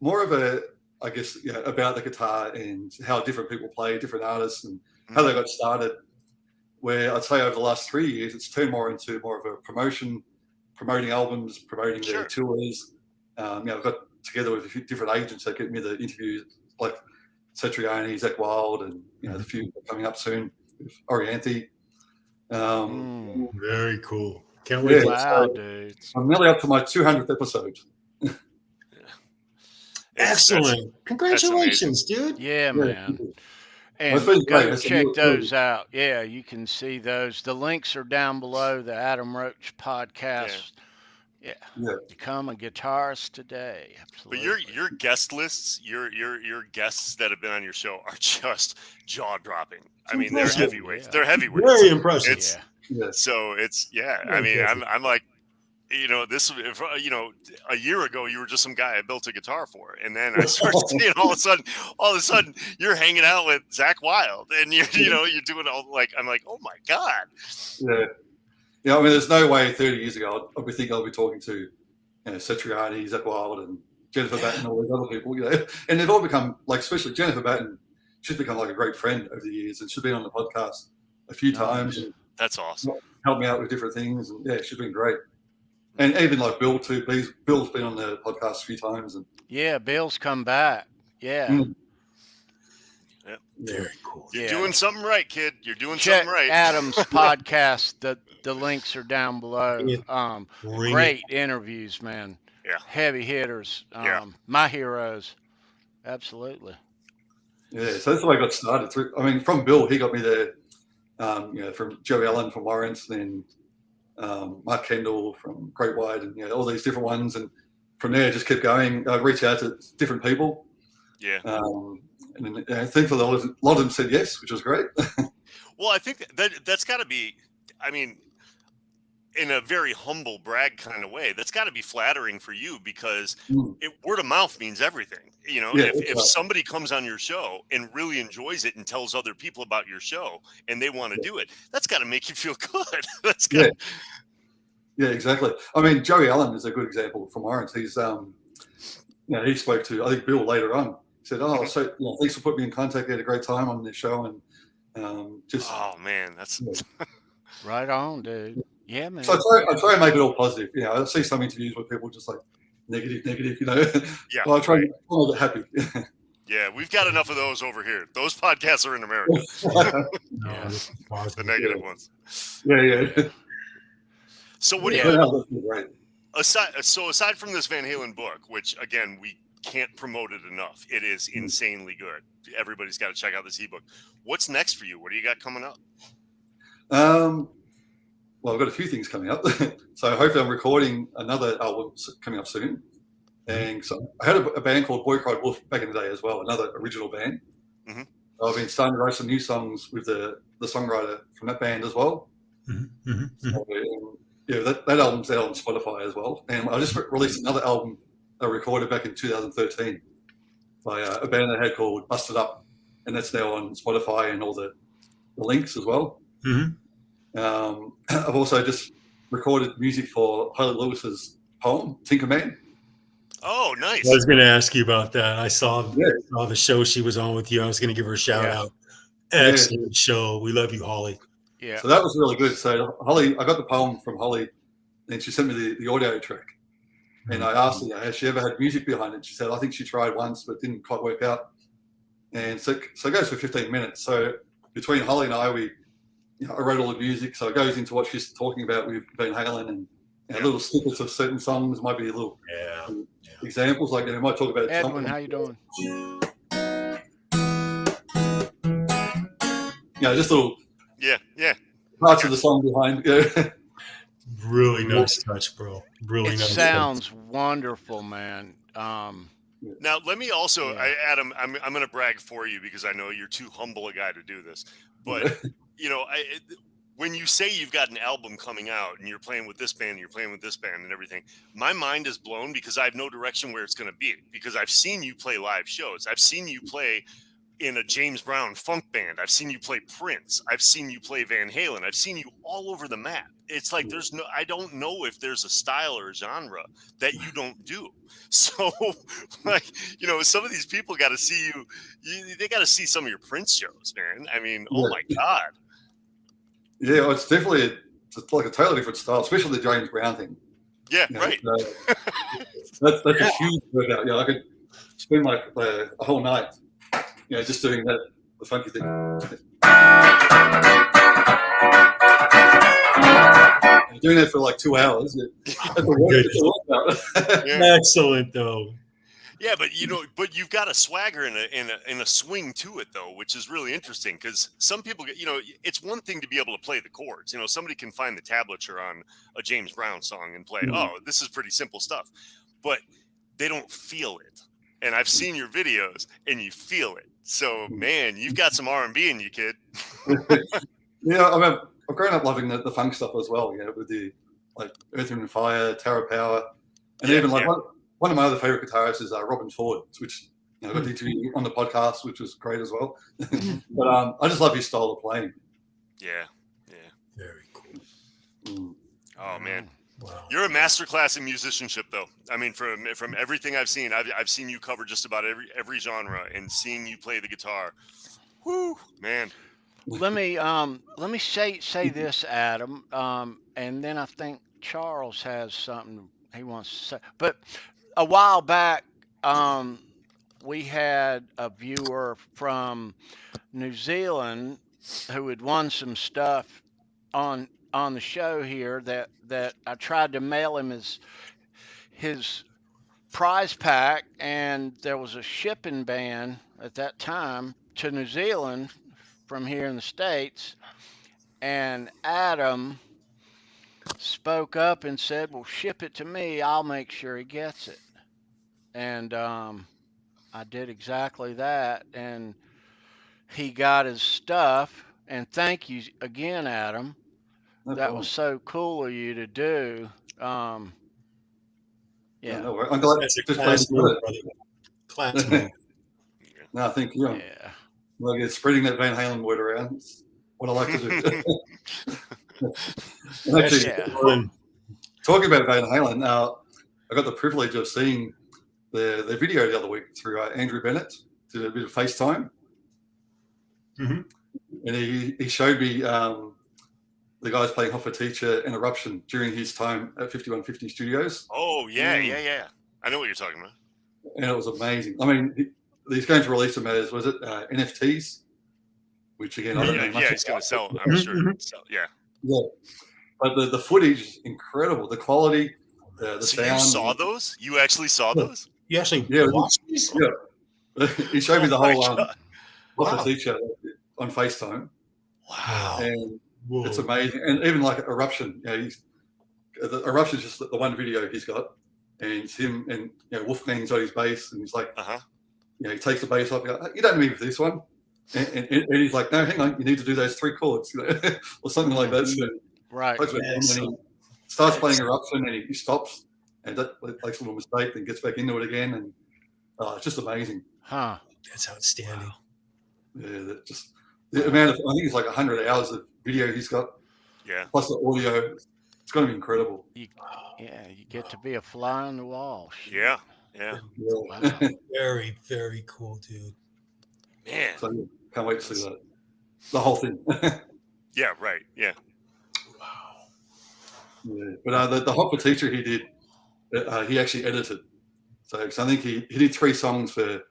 more of a, I guess, about the guitar and how different people play, different artists, and how they got started. Where I'd say over the last 3 years, it's turned more into more of a promoting albums, promoting their tours. I've got together with a few different agents that get me the interviews, like Cetriani, Zach Wild, and the few coming up soon with Orianthi. Very cool. Can't wait. Wow, dude. I'm nearly up to my 200th episode. Excellent. Congratulations, dude. Yeah, man. And Well, go check those out. Yeah, you can see those. The links are down below the Adam Roach podcast. Yeah. Become a guitarist today. Absolutely. But your guest lists, your guests that have been on your show are just jaw dropping. I mean, they're heavyweights. They're heavyweights. Very impressive. So it's I mean, I'm like, this, a year ago you were just some guy I built a guitar for, and then I started seeing all of a sudden you're hanging out with Zach Wild, and you're doing all I'm like, oh my god. Yeah, I mean, there's no way 30 years ago I'd be thinking I'll be talking to Cetriani, Zach Wild, and Jennifer Batten, all these other people, and they've all become especially Jennifer Batten. She's become like a great friend over the years, and she's been on the podcast a few times. And that's awesome. Helped me out with different things, and she's been great. And even like Bill too. Bill's been on the podcast a few times, and Bill's come back. Yeah. Very cool. You're doing something right, kid. You're doing Check something right. Adam's podcast. The links are down below. Great interviews, man. Yeah. Heavy hitters. My heroes. Absolutely. Yeah. So that's the way I got started. I mean, from Bill, he got me there. From Joe Allen from Lawrence, then Mark Kendall from Great White, and all these different ones. And from there, just kept going. I reached out to different people. Yeah. And thankfully, a lot of them said yes, which was great. Well, I think that's got to be, I mean, in a very humble brag kind of way, that's got to be flattering for you, because word of mouth means everything. If somebody comes on your show and really enjoys it and tells other people about your show and they want to do it, that's got to make you feel good. That's good. Yeah, exactly. I mean, Joey Allen is a good example from Lawrence. He's, he spoke to, I think, Bill later on. He said, so thanks for putting me in contact. They had a great time on the show, and oh man, that's right on, dude. Yeah, man. So I try and make it all positive. I see some interviews where people just like negative. Yeah. Well, I try to make it happy. Yeah, we've got enough of those over here. Those podcasts are in America. The negative ones. Yeah. So what do you? Aside from this Van Halen book, which again we can't promote it enough, it is insanely good. Everybody's got to check out this ebook. What's next for you? What do you got coming up? Well, I've got a few things coming up. So hopefully I'm recording another album coming up soon. And so I had a band called Boy Cried Wolf back in the day as well, another original band. Mm-hmm. I've been starting to write some new songs with the songwriter from that band as well. Mm-hmm. So, that album's out on Spotify as well. And I just released another album I recorded back in 2013 by a band I had called Busted Up. And that's now on Spotify and all the links as well. Mm-hmm. I've also just recorded music for Holly Lewis's poem, Tinker Man. Oh, nice. I was going to ask you about that. I saw the show she was on with you. I was going to give her a shout out. Excellent show. We love you, Holly. Yeah. So that was really good. So Holly, I got the poem from Holly, and she sent me the audio track. And I asked her, has she ever had music behind it? She said, I think she tried once, but didn't quite work out. And so it goes for 15 minutes. So between Holly and I, I wrote all the music. So it goes into what she's talking about with Van Halen, and little snippets of certain songs, might be a little examples. Like, might talk about Edwin, how you doing? Just little parts of the song behind. Really nice touch, bro. Really nice. Sounds wonderful, man. Now, let me also, Adam, I'm going to brag for you because I know you're too humble a guy to do this. But, when you say you've got an album coming out and you're playing with this band, and you're playing with this band and everything, my mind is blown because I have no direction where it's going to be, because I've seen you play live shows. I've seen you play in a James Brown funk band. I've seen you play Prince. I've seen you play Van Halen. I've seen you all over the map. It's like I don't know if there's a style or a genre that you don't do. So, like, some of these people got to see they got to see some of your Prince shows, man. I mean, oh my God. Yeah, it's definitely like a totally different style, especially the James Brown thing. Yeah, right. That's a huge workout. I could spend like a whole night, just doing the funky thing. Doing that for like 2 hours. Excellent, though. Yeah, but you've got a swagger and a swing to it, though, which is really interesting, because some people get, it's one thing to be able to play the chords. Somebody can find the tablature on a James Brown song and play, oh, this is pretty simple stuff, but they don't feel it. And I've seen your videos, and you feel it. So, man, you've got some R&B in you, kid. Yeah, I mean, I've grown up loving the funk stuff as well. With the like Earth, Wind and Fire, Tower of Power, and even like one of my other favorite guitarists is Robin Ford, which I got to interview on the podcast, which was great as well. But I just love his style of playing. Yeah. Very cool. Oh man, wow. You're a masterclass in musicianship, though. I mean, from everything I've seen, I've seen you cover just about every genre, and seeing you play the guitar, whoo, man. Let me say this, Adam, and then I think Charles has something he wants to say. But a while back, we had a viewer from New Zealand who had won some stuff on the show here that I tried to mail him his prize pack, and there was a shipping ban at that time to New Zealand from here in the States, and Adam spoke up and said, well, ship it to me, I'll make sure he gets it. And I did exactly that, and he got his stuff. And thank you again, Adam. That was so cool of you to do. Yeah. No, I'm glad That's a just class playing move, with it. brother. Class move. No, I think Yeah. like spreading that Van Halen word around is what I like to do. And actually, talking about Van Halen, I got the privilege of seeing their video the other week through Andrew Bennett. Did a bit of FaceTime, and he showed me the guys playing Hot for Teacher and Eruption during his time at 5150 Studios. Oh yeah. I know what you're talking about. And it was amazing. I mean, he's going to release them as NFTs, which again I don't know much he's going to sell. I'm sure. Yeah. But the footage is incredible. The quality, the so sound. You saw those? You actually saw those? You actually watched these? Yeah. He showed me the whole teacher on FaceTime. Wow. And it's amazing. And even like Eruption, the Eruption is just the one video he's got, and it's him and Wolfgang's on his bass, and he's like, he takes the bass off. You don't need me for this one, and he's like, no, hang on, you need to do those 3 chords, or something like that. So right. And he starts playing Eruption, and he stops, and that makes a little mistake, then gets back into it again, and it's just amazing. Huh. That's outstanding. Yeah, the amount of, I think it's like 100 hours of video he's got. Yeah. Plus the audio. It's going to be incredible. You get to be a fly on the wall. Yeah. Wow. Very, very cool, dude. Man. So can't wait to see that. The whole thing. Yeah, right. Yeah. Wow. Yeah. But the Hot for Teacher he did, he actually edited. So I think he did 3 songs for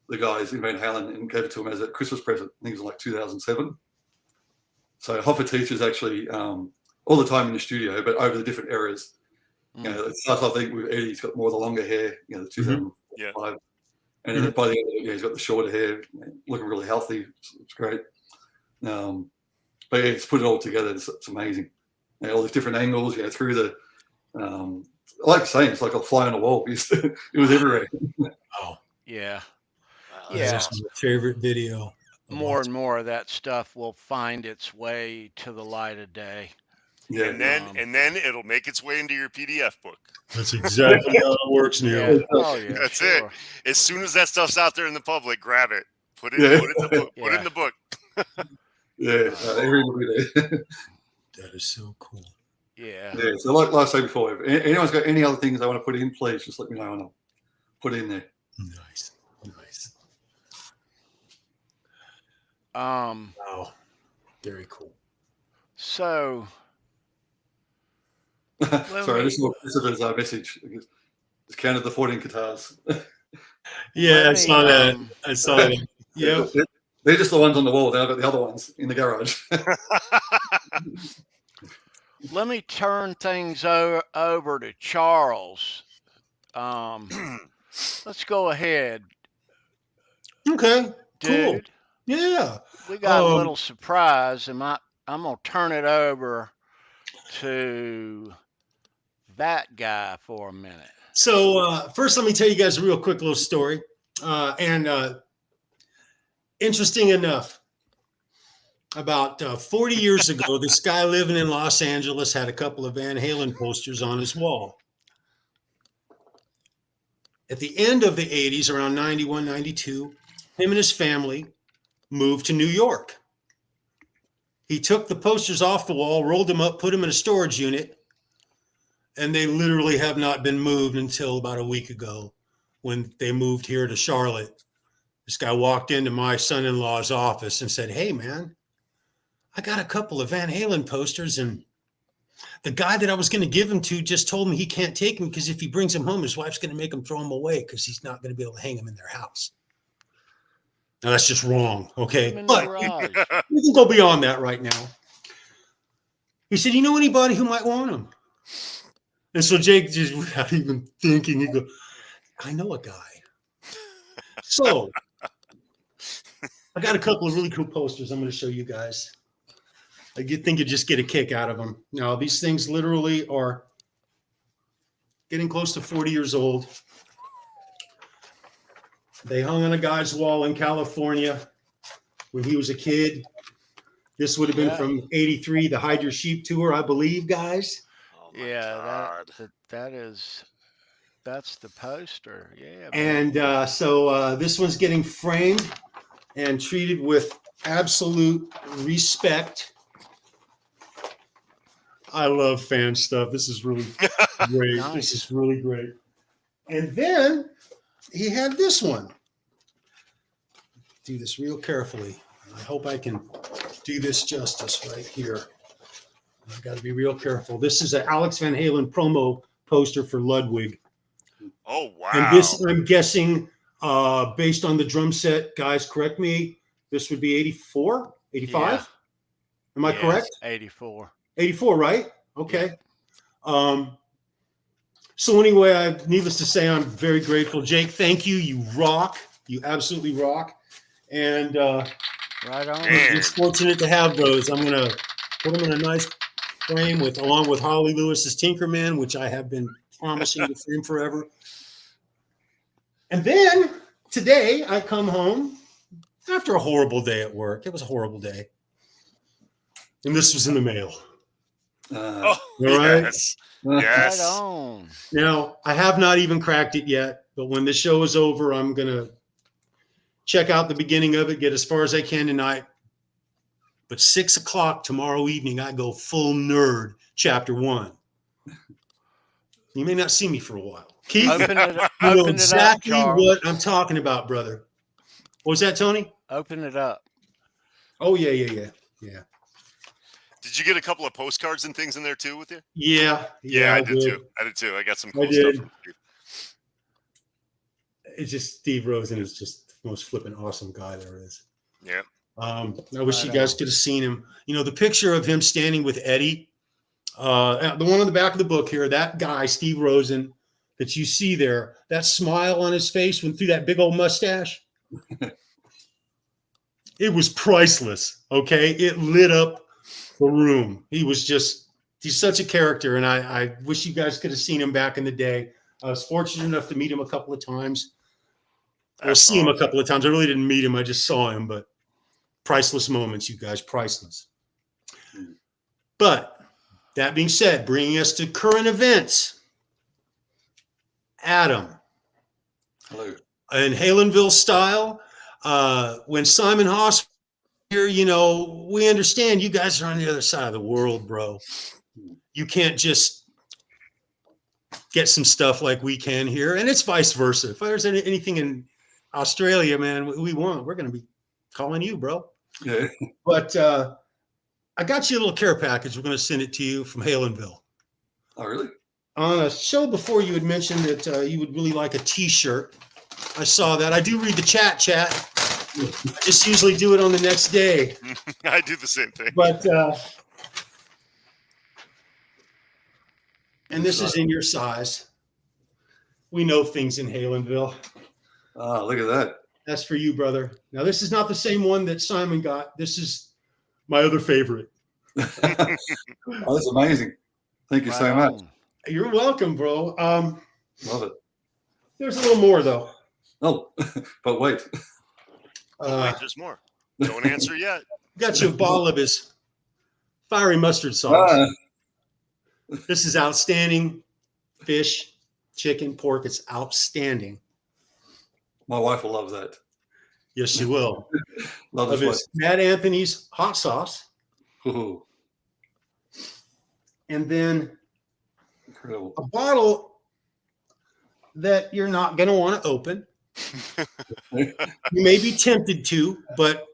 the guys in Van Halen and gave it to him as a Christmas present. I think it was like 2007. So Hot for Teacher is actually all the time in the studio, but over the different eras. It starts, I think, with Eddie. He's got more of the longer hair, the 2005. And then by the end of it, he's got the shorter hair, looking really healthy. It's great. But he's put it all together. It's amazing. All these different angles, through the, I like saying, it's like a fly on the wall. It was everywhere. Oh. Yeah. Yeah. That's my favorite video. More and more of that stuff will find its way to the light of day. Yeah. And then it'll make its way into your PDF book. That's exactly how it works now. Oh, yeah. That's it. As soon as that stuff's out there in the public, grab it. Put it in the book. Yeah. Put it in the book. Yeah, everybody there. That is so cool. Yeah. Yeah, so like I said before, if anyone's got any other things they want to put in, please just let me know and I'll put it in there. Nice. Wow. Very cool. So Sorry, this is our message. It's counted the 14 guitars. Yeah, I saw that. I saw that. Yep. They're just the ones on the wall. Then I've got the other ones in the garage. let me turn things over to Charles. Let's go ahead, Okay. Cool. dude. Yeah. We got a little surprise, and I'm gonna turn it over to that guy for a minute. So first, let me tell you guys a real quick little story. Interesting enough, about 40 years ago, this guy living in Los Angeles had a couple of Van Halen posters on his wall. At the end of the 80s, around 91, 92, him and his family moved to New York. He took the posters off the wall, rolled them up, put them in a storage unit, and they literally have not been moved until about a week ago when they moved here to Charlotte. This guy walked into my son-in-law's office and said, "Hey, man, I got a couple of Van Halen posters, and the guy that I was going to give them to just told me he can't take them because if he brings them home, his wife's going to make him throw them away because he's not going to be able to hang them in their house." Now, that's just wrong, okay? But we can go beyond that right now. He said, "You know anybody who might want them?" And so Jake, just without even thinking, he goes, "I know a guy." So I got a couple of really cool posters I'm going to show you guys. I think you just get a kick out of them. Now, these things literally are getting close to 40 years old. They hung on a guy's wall in California when he was a kid. This would have been from '83, the Hide Your Sheep tour, I believe, guys. Oh my God. That's the poster. Yeah. And so this one's getting framed and treated with absolute respect. I love fan stuff. This is really great. Nice. This is really great. And then he had this one. Do this real carefully. I hope I can do this justice right here. I've got to be real careful. This is an Alex Van Halen promo poster for Ludwig. Oh, wow. And this, I'm guessing, based on the drum set, guys, correct me, this would be 84, 85? Yeah. Am I correct? 84. 84, right? Okay. So anyway, needless to say, I'm very grateful. Jake, thank you. You rock. You absolutely rock. And Right on. I'm just fortunate to have those. I'm going to put them in a nice frame along with Holly Lewis's Tinkerman, which I have been promising to frame forever. And then today I come home after a horrible day at work. It was a horrible day. And this was in the mail. Oh, all right. yes. Right Yes. on. Now, I have not even cracked it yet, but when the show is over, I'm going to check out the beginning of it, get as far as I can tonight. But 6 o'clock tomorrow evening, I go full nerd, chapter 1. You may not see me for a while. Keith, Open it up. you know Open exactly it up, Charles. what I'm talking about, brother. What was that, Tony? Open it up. Oh, yeah. Did you get a couple of postcards and things in there too with you? Yeah, I did too. I got some cool did. stuff. From you. It's just Steve Rosen is just the most flippin' awesome guy there is. Yeah. I wish you guys could have seen him. You know, the picture of him standing with Eddie, the one on the back of the book here, that guy, Steve Rosen, that you see there, that smile on his face went through that big old mustache. It was priceless. Okay. It lit up the room. He's such a character. And I wish you guys could have seen him back in the day. I was fortunate enough to meet him a couple of times. Or see him a couple of times. I really didn't meet him. I just saw him, but priceless moments, you guys, priceless. But that being said, bringing us to current events, Adam. Hello. In Halenville style, When Simon Haas here, you know, we understand you guys are on the other side of the world, bro. You can't just get some stuff like we can here, and it's vice versa. If there's anything in Australia, man, we're going to be calling you, bro. Yeah. But I got you a little care package. We're going to send it to you from Halenville. Oh, really? On a show before, you had mentioned that you would really like a T-shirt. I saw that. I do read the chat. I just usually do it on the next day. I do the same thing. But and this is in your size. We know things in Halenville. Oh, look at that. That's for you, brother. Now, this is not the same one that Simon got. This is my other favorite. Oh, that's amazing. Thank you so much. You're welcome, bro. Love it. There's a little more, though. Oh, but wait. Wait, there's more. Don't answer yet. Got you a bottle of his fiery mustard sauce. This is outstanding. Fish, chicken, pork. It's outstanding. My wife will love that. Yes, she will. Love Of this his Matt Anthony's hot sauce. Ooh, And then incredible. a bottle that you're not going to want to open. You may be tempted to, but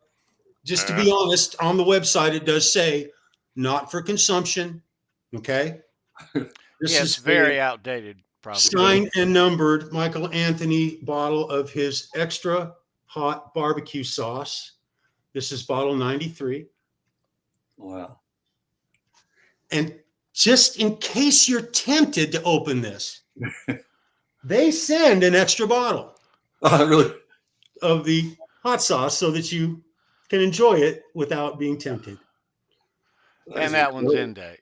just to be honest, on the website, it does say not for consumption. Okay. This It's very outdated, probably. Signed and numbered Michael Anthony bottle of his extra hot barbecue sauce. This is bottle 93. Wow. And just in case you're tempted to open this, they send an extra bottle Really? of the hot sauce so that you can enjoy it without being tempted. And that one's in date.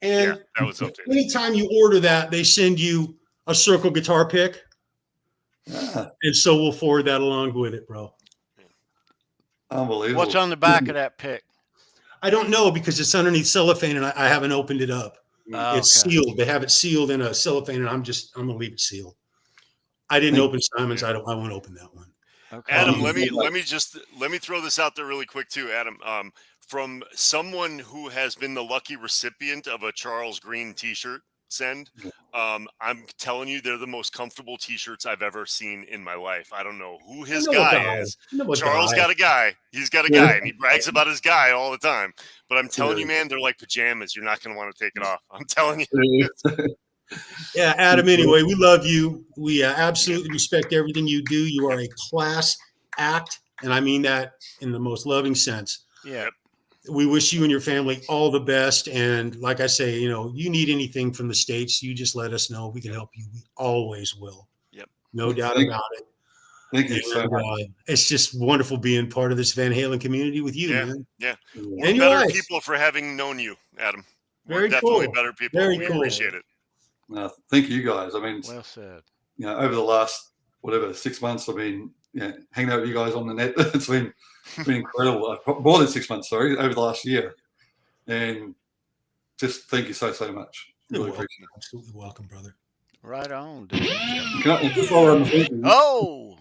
And that was updated. anytime you order that, they send you a Circle guitar pick. And so we'll forward that along with it, bro. Unbelievable. What's on the back of that pick? I don't know because it's underneath cellophane and I haven't opened it up. It's Okay. sealed. They have it sealed in a cellophane, and I'm gonna leave it sealed. I didn't open Simon's. I won't open that one. Okay. Adam, let me throw this out there really quick too, Adam. From someone who has been the lucky recipient of a Charles Green T-shirt send, I'm telling you, they're the most comfortable T-shirts I've ever seen in my life. I don't know who his guy is. Charles got a guy. He's got a guy, and he brags about his guy all the time. But I'm telling you, man, they're like pajamas. You're not going to want to take it off. I'm telling you. Yeah, Adam, anyway, we love you. We absolutely respect everything you do. You are a class act, and I mean that in the most loving sense. Yeah. We wish you and your family all the best. And like I say, you need anything from the States, you just let us know. We can help you. We always will. Yep. No doubt about it. Thank you so much. It's just wonderful being part of this Van Halen community with you, man. Yeah. And We're better people for having known you, Adam. We're definitely better people. Very we cool. appreciate it. Thank you guys. I mean, Well said. Over the last 6 months, I've been hanging out with you guys on the net. It's been incredible. More than 6 months, sorry, over the last year. And just thank you so much. Really appreciate it. Absolutely welcome, brother. Right on, dude. Oh,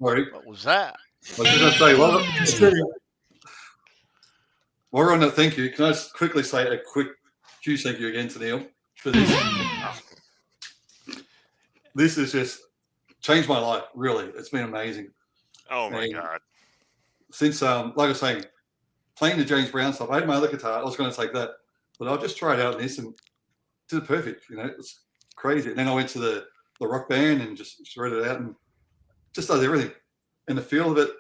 sorry. What was that? I was just going to say, while we're on that, thank you. Can I just quickly say a quick huge thank you again to Neil for this? This has just changed my life, really. It's been amazing. Oh, my God. Since, like I was saying, playing the James Brown stuff, I had my other guitar. I was going to take that, but I'll just try it out in this and did it perfect. It's crazy. And then I went to the rock band and just shredded it out and just does everything. And the feel of it,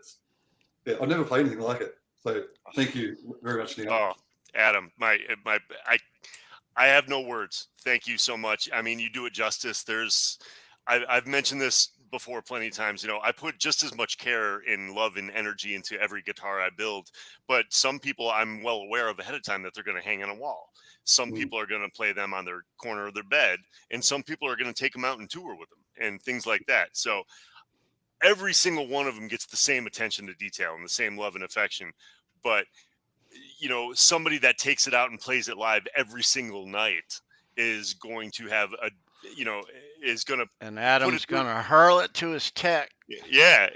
I've never played anything like it. So thank you very much, Neil. Oh, Adam, I have no words. Thank you so much. I mean, you do it justice. I've mentioned this before plenty of times. I put just as much care and love and energy into every guitar I build, but some people I'm well aware of ahead of time that they're going to hang on a wall. Some people are going to play them on their corner of their bed, and some people are going to take them out and tour with them and things like that. So every single one of them gets the same attention to detail and the same love and affection. But, somebody that takes it out and plays it live every single night is going to have is going to And put Adam's it through. going to hurl it to his tech. Yeah,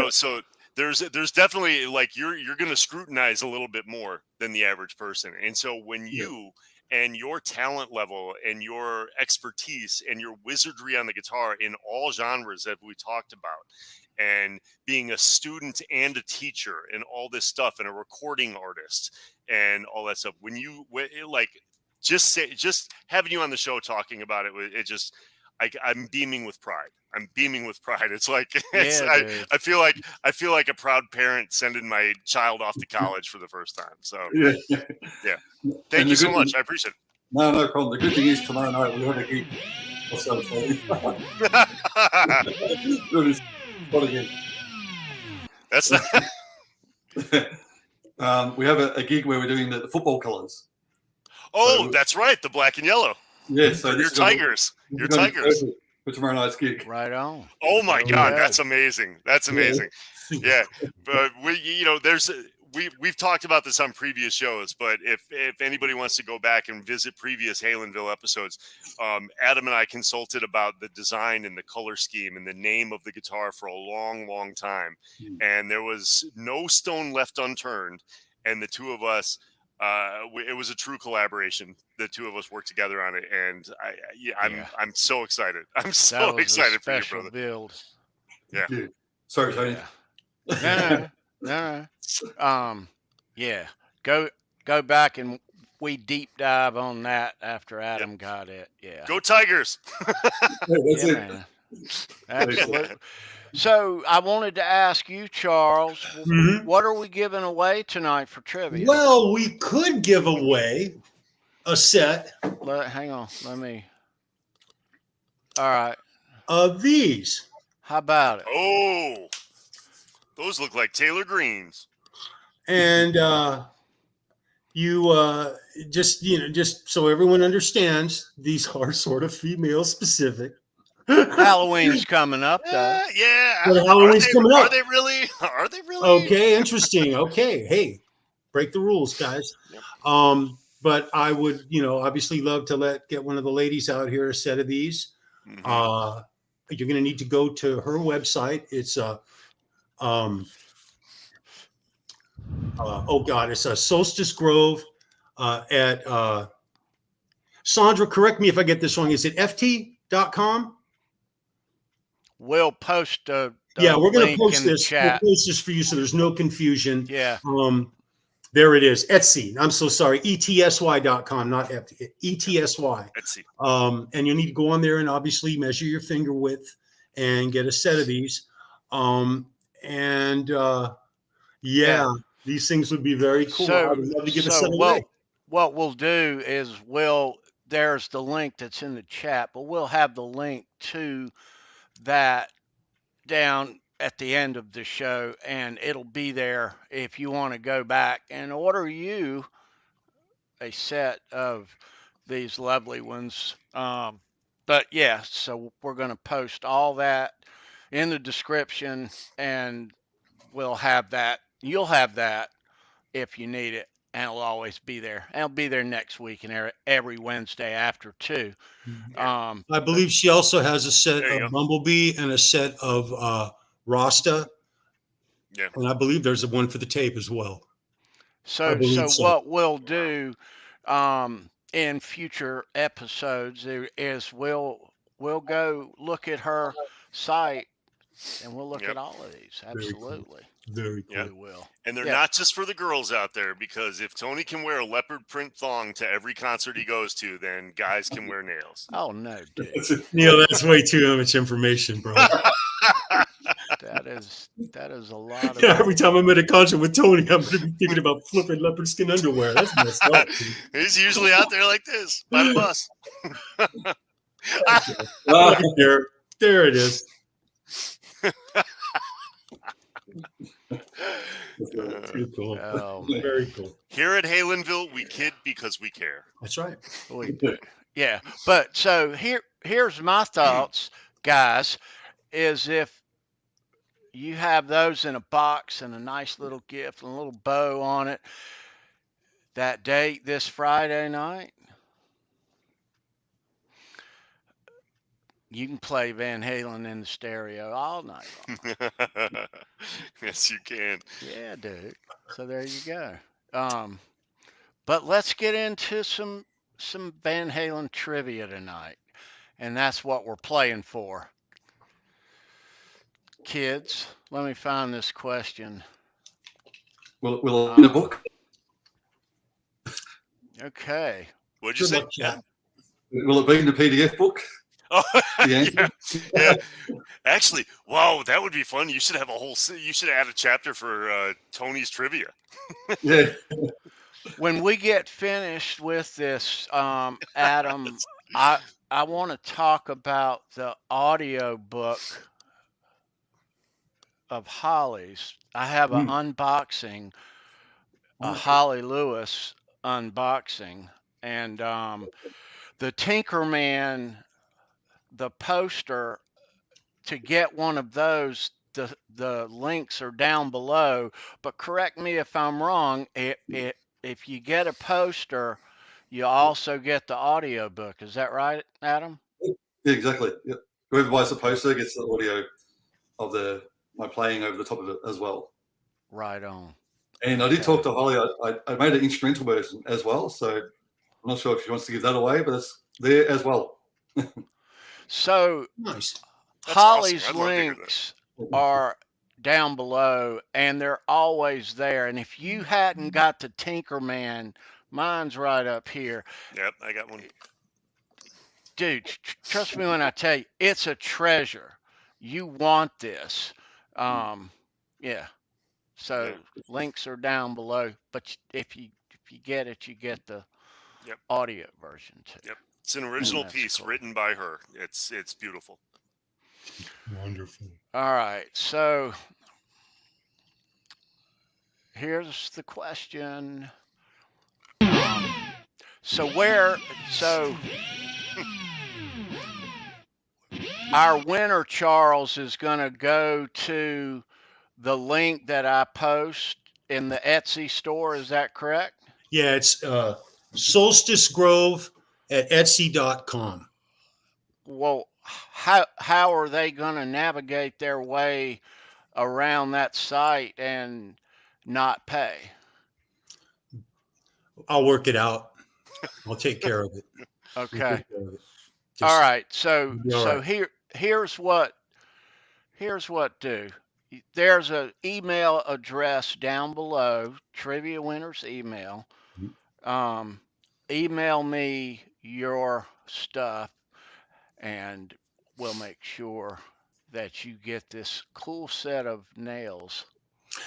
so there's definitely like you're going to scrutinize a little bit more than the average person. And so when you and your talent level and your expertise and your wizardry on the guitar in all genres that we talked about, and being a student and a teacher and all this stuff and a recording artist and all that stuff, just having you on the show talking about it just I'm beaming with pride. I'm beaming with pride. It's like I feel like a proud parent sending my child off to college for the first time. So yeah. Thank you so much. I appreciate it. No problem. The good thing is tomorrow night we have a gig. That's we have a gig where we're doing the football colours. Oh, so, that's right, the black and yellow. Yeah, so your Tigers. Your Tigers. For tomorrow night's gig. Right on. Oh my God, that's amazing. That's amazing. Yeah, but we've talked about this on previous shows, but if anybody wants to go back and visit previous Halenville episodes, Adam and I consulted about the design and the color scheme and the name of the guitar for a long, long time, and there was no stone left unturned, and the two of us. It was a true collaboration. The two of us worked together on it, and I'm so excited. I'm so excited for you, brother. Build. Yeah. Sorry, Tony. Yeah. No. Yeah. Go back and we deep dive on that after Adam got it. Yeah. Go Tigers. That's it. Man. Absolutely. So I wanted to ask you, Charles, what are we giving away tonight for trivia? Well, we could give away a set. Hang on. Let me. All right. Of these. How about it? Oh, those look like Taylor Greens. And you just so everyone understands, these are sort of female specific. Halloween's coming up, though. Yeah. Halloween's coming up. Are they really? Are they really? Okay, interesting. Okay, hey, break the rules, guys. Yep. But I would, obviously love to get one of the ladies out here a set of these. Mm-hmm. You're going to need to go to her website. It's it's a Solstice Grove at Sandra. Correct me if I get this wrong. Is it ft.com? We'll post the we're going to post this. Chat. We'll post this for you so there's no confusion. Yeah. There it is. Etsy. I'm so sorry. ETSY.com, not FT. ETSY. Etsy. And you need to go on there and obviously measure your finger width and get a set of these. These things would be very cool. I would love to give a set away. What we'll do is there's the link that's in the chat, but we'll have the link to that down at the end of the show, and it'll be there if you want to go back and order you a set of these lovely ones. But yeah, so we're going to post all that in the description, and we'll have that. You'll have that if you need it, and it'll always be there. And it'll be there next week and every Wednesday after too. I believe she also has a set of Bumblebee and a set of Rasta. Yeah. And I believe there's one for the tape as well. So what we'll do in future episodes is we'll go look at her site and we'll look at all of these. Absolutely. Very cool. Yeah. We will. And they're not just for the girls out there, because if Tony can wear a leopard print thong to every concert he goes to, then guys can wear nails. Oh no, dude. Neil, that's way too much information, bro. That is a lot of every time I'm at a concert with Tony, I'm going to be thinking about flipping leopard skin underwear. That's messed up. He's usually out there like this by the bus. There it is. Too cool. Oh, very cool. Here at Halenville, we kid because we care. That's right. We do. Yeah. But so here's my thoughts, guys, is if you have those in a box and a nice little gift and a little bow on it, that date this Friday night, You can play Van Halen in the stereo all night long. Yes, you can. Yeah, dude. So there you go. But let's get into some Van Halen trivia tonight, and that's what we're playing for. Kids, let me find this question. Will it be in a book? Okay. What'd you Good say? luck, Chad. Will it be in the PDF book? Oh, The yeah. Actually, wow, that would be fun. You should have you should add a chapter for Tony's trivia. Yeah. When we get finished with this, Adam, I want to talk about the audio book of Holly's. I have an unboxing, a Holly Lewis unboxing, and the Tinkerman, the poster. To get one of those, the links are down below. But correct me if I'm wrong. If you get a poster, you also get the audio book. Is that right, Adam? Yeah, exactly. Yep. Whoever buys the poster gets the audio of my playing over the top of it as well. Right on. And I did talk to Holly. I made an instrumental version as well, so I'm not sure if she wants to give that away, but it's there as well. So Nice. That's Holly's awesome. I'd love to hear links are down below, and they're always there. And if you hadn't got the Tinkerman, mine's right up here. Yep, I got one. Dude, trust me when I tell you, it's a treasure. You want this. Yeah. So links are down below, but if you get it, you get the audio version too. Yep. It's an original That's piece cool. written by her. It's beautiful. Wonderful. All right. So here's the question. So our winner, Charles, is going to go to the link that I post in the Etsy store. Is that correct? Yeah, it's Solstice Grove at Etsy.com. Well, how are they going to navigate their way around that site and not pay? I'll work it out. I'll take care of it. Okay. All right. So here's what do. There's an email address down below, Trivia Winners email. Email me your stuff, and we'll make sure that you get this cool set of nails.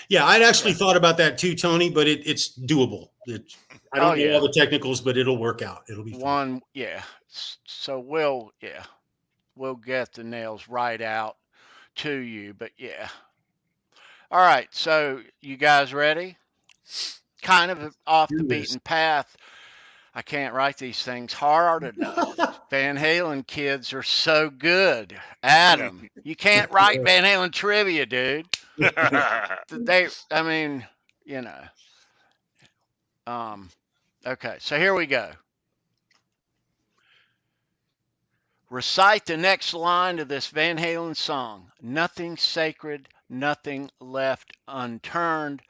Yeah, I'd actually thought about that too, Tony, but it's doable. I don't know all the technicals, but it'll work out. It'll be fun. So we'll get the nails right out to you, but yeah. All right, so you guys ready? Kind of off the beaten path. I can't write these things hard enough. Van Halen kids are so good. Adam, you can't write Van Halen trivia, dude. Okay, so here we go. Recite the next line of this Van Halen song. Nothing sacred, nothing left unturned.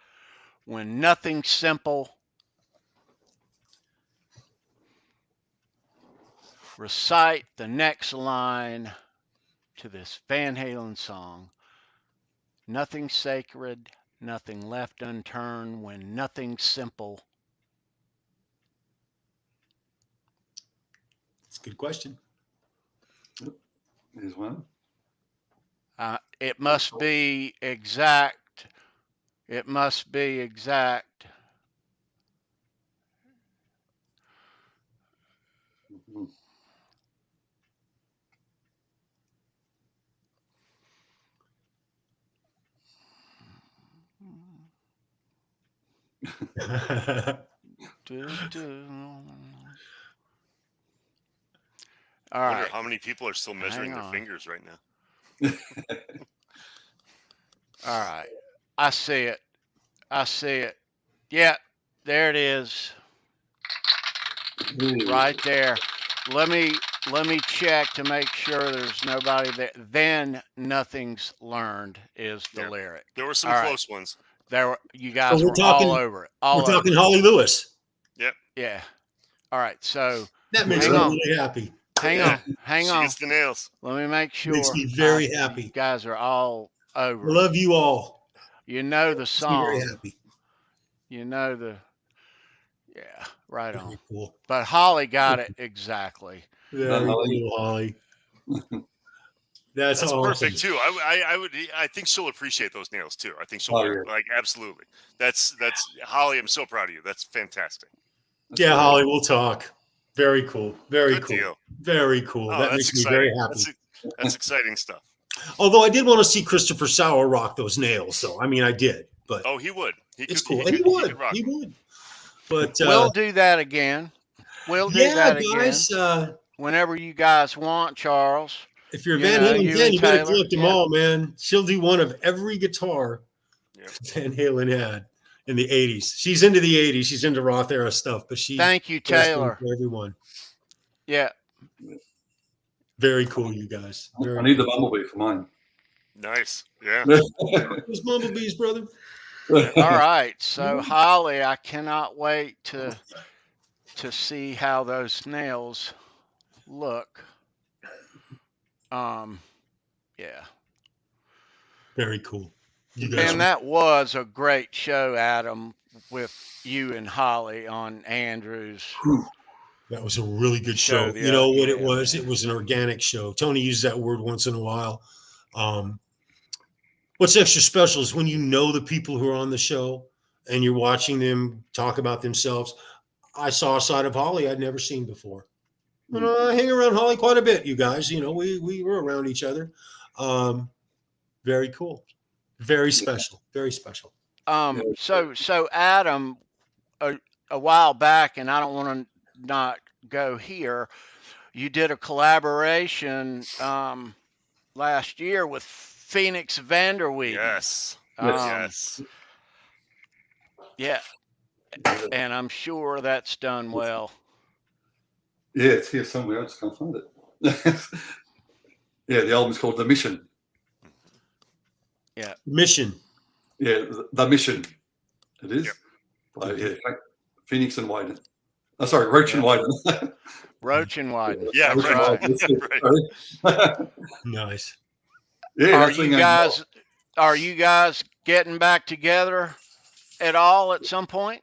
When nothing simple. Recite the next line to this Van Halen song. Nothing sacred, nothing left unturned. When nothing simple. It's a good question. There's one. It must be exact. It must be exact. All right. I wonder how many people are still measuring their fingers right now. All right. I see it. Yeah, there it is. Right there. Let me let me check to make sure there's nobody there. Then nothing's learned is the Yeah. lyric. There were some All right. close ones. You So guys we're were talking- all over it. We're All over talking it. Holly Lewis. Yep. Yeah. All right. So That makes Hang me on. really happy. hang on. Hang She on. gets the nails. Let me make sure. Makes me very You happy. guys are all I over it. love you all. You know the Makes me very song. happy. You know the. Yeah. Right on. Very cool. But Holly got it exactly. Very Holly. cool, Holly. That's awesome. perfect too. I think she'll appreciate those nails too. I think she'll Oh, yeah. like absolutely. That's Holly. I'm so proud of you. That's fantastic. Yeah, Holly, we'll talk. Very cool. Very Good cool. deal. Very cool. Oh, that that's makes me exciting. very happy. That's exciting stuff. Although I did want to see Christopher Sauer rock those nails, though. I mean, I did, but Oh, he would. it's cool. And he would. He would. But We'll do that again. We'll do yeah, that guys. again. Whenever you guys want, Charles. If you're a You Van know, Halen you fan, and you better Taylor, collect them yeah. all, man. She'll do one of every guitar Yep. Van Halen had in the 80s. She's into the 80s. She's into Roth era stuff, but she Thank you, does one Taylor. for everyone. Yeah. Very cool, you guys. Very I need the bumblebee for mine. Nice. Yeah. Those bumblebees, brother. All right. So Holly, I cannot wait to see how those nails look. Yeah. Very cool. You guys. And that was a great show, Adam, with you and Holly on Andrews. That was a really good Show show. the You know what it yeah, was? man. It was an organic show. Tony uses that word once in a while. What's extra special is when you know the people who are on the show and you're watching them talk about themselves. I saw a side of Holly I'd never seen before. And I hang around Holly quite a bit, you guys. You know, we were around each other. Very cool. Very special. Very special. So Adam, a while back, and I don't want to not go here, you did a collaboration last year with Phoenix Vanderweed. Yes. Yes. Yes. Yeah. And I'm sure that's done well. Yeah, it's here somewhere. I just can't find it. Yeah, the album's called The Mission. Yeah. Mission. Yeah, The Mission. It is. Yep. By, yeah, Phoenix and Wyden. Oh, sorry, Roach and Wyden. Roach and Wyden. Yeah, That's right. right. Right. Nice. Yeah, Are you guys getting back together at all at some point?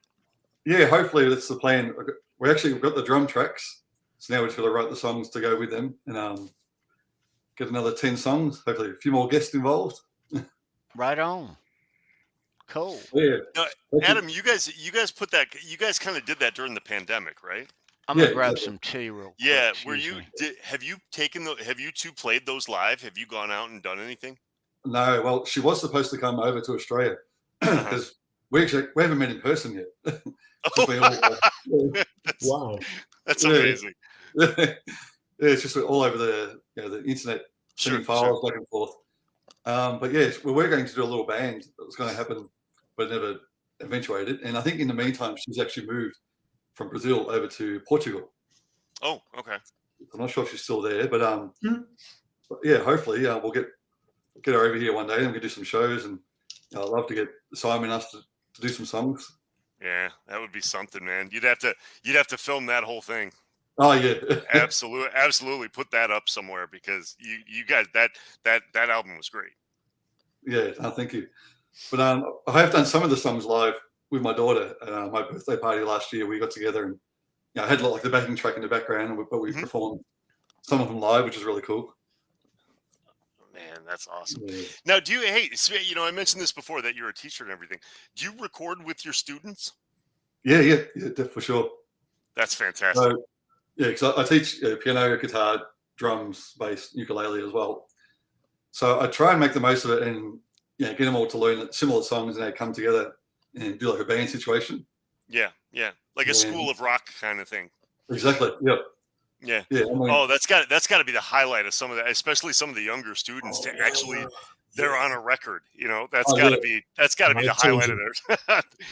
Yeah, hopefully that's the plan. We've got the drum tracks, so now we're just got to write the songs to go with them and get another 10 songs. Hopefully, a few more guests involved. Right on. Cool. Yeah, Adam, you guys put that. You guys kind of did that during the pandemic, right? I'm gonna Yeah, grab exactly. some tea real quick. Yeah. Excuse me. Have you two played those live? Have you gone out and done anything? no, well, she was supposed to come over to Australia because we haven't met in person yet. We all- Wow. That's Yeah. amazing. Yeah, it's just all over the internet, sending files back and forth. But yes, we were going to do a little band that was going to happen, but it never eventuated. And I think in the meantime, she's actually moved from Brazil over to Portugal. Oh, okay. I'm not sure if she's still there, but but yeah, hopefully we'll get her over here one day and we can do some shows. And I'd love to get Simon us to do some songs. Yeah, that would be something, man. You'd have to film that whole thing. Oh yeah, Absolutely put that up somewhere because you guys that album was great. yeah. Thank you. But I have done some of the songs live with my daughter. My birthday party last year, we got together and I had like the backing track in the background, but we performed some of them live, which is really cool. Man, that's awesome. Yeah. Now, I mentioned this before that you're a teacher and everything. Do you record with your students? Yeah, for sure. That's fantastic. So, yeah, because I teach piano, guitar, drums, bass, ukulele as well. So I try and make the most of it and get them all to learn similar songs and they come together and do like a band situation. Yeah, like a school of rock kind of thing. Exactly. Yep. Yeah. Yeah. I mean, That's got to be the highlight of some of that, especially some of the younger students to actually they're on a record. That's got to be the highlight of theirs.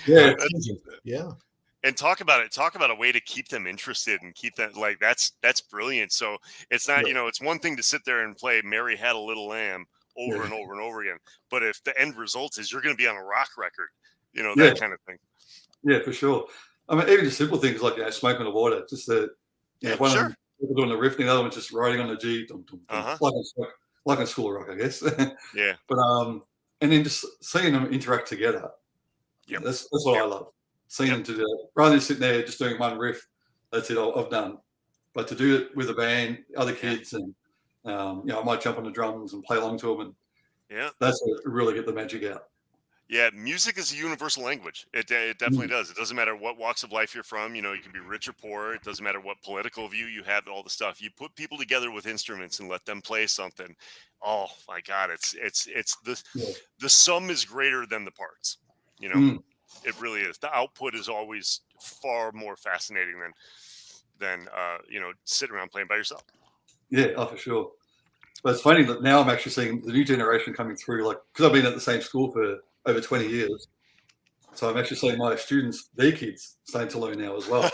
Yeah. Yeah. And talk about it. Talk about a way to keep them interested and keep them like that's brilliant. So it's not, Yeah. it's one thing to sit there and play Mary Had a Little Lamb over Yeah. and over and over again. But if the end result is you're going to be on a rock record, Yeah. that kind of thing. Yeah, for sure. I mean, even just simple things like smoke on the water. Just one sure. of them doing the riff, the other one's just riding on the G, like in School Rock, I guess. Yeah. But and then just seeing them interact together. Yep. That's what I love. Seeing them to do that. Rather than sitting there just doing one riff, that's it. I've done. But to do it with a band, other kids, and I might jump on the drums and play along to them, and that's what really get the magic out. Yeah, music is a universal language. It definitely does. It doesn't matter what walks of life you're from. You can be rich or poor. It doesn't matter what political view you have. All the stuff you put people together with instruments and let them play something. Oh my God, it's the sum is greater than the parts. It really is. The output is always far more fascinating than sitting around playing by yourself. Yeah, for sure. But it's funny that now I'm actually seeing the new generation coming through, because I've been at the same school for over 20 years. So I'm actually seeing my students, their kids, starting to learn now as well.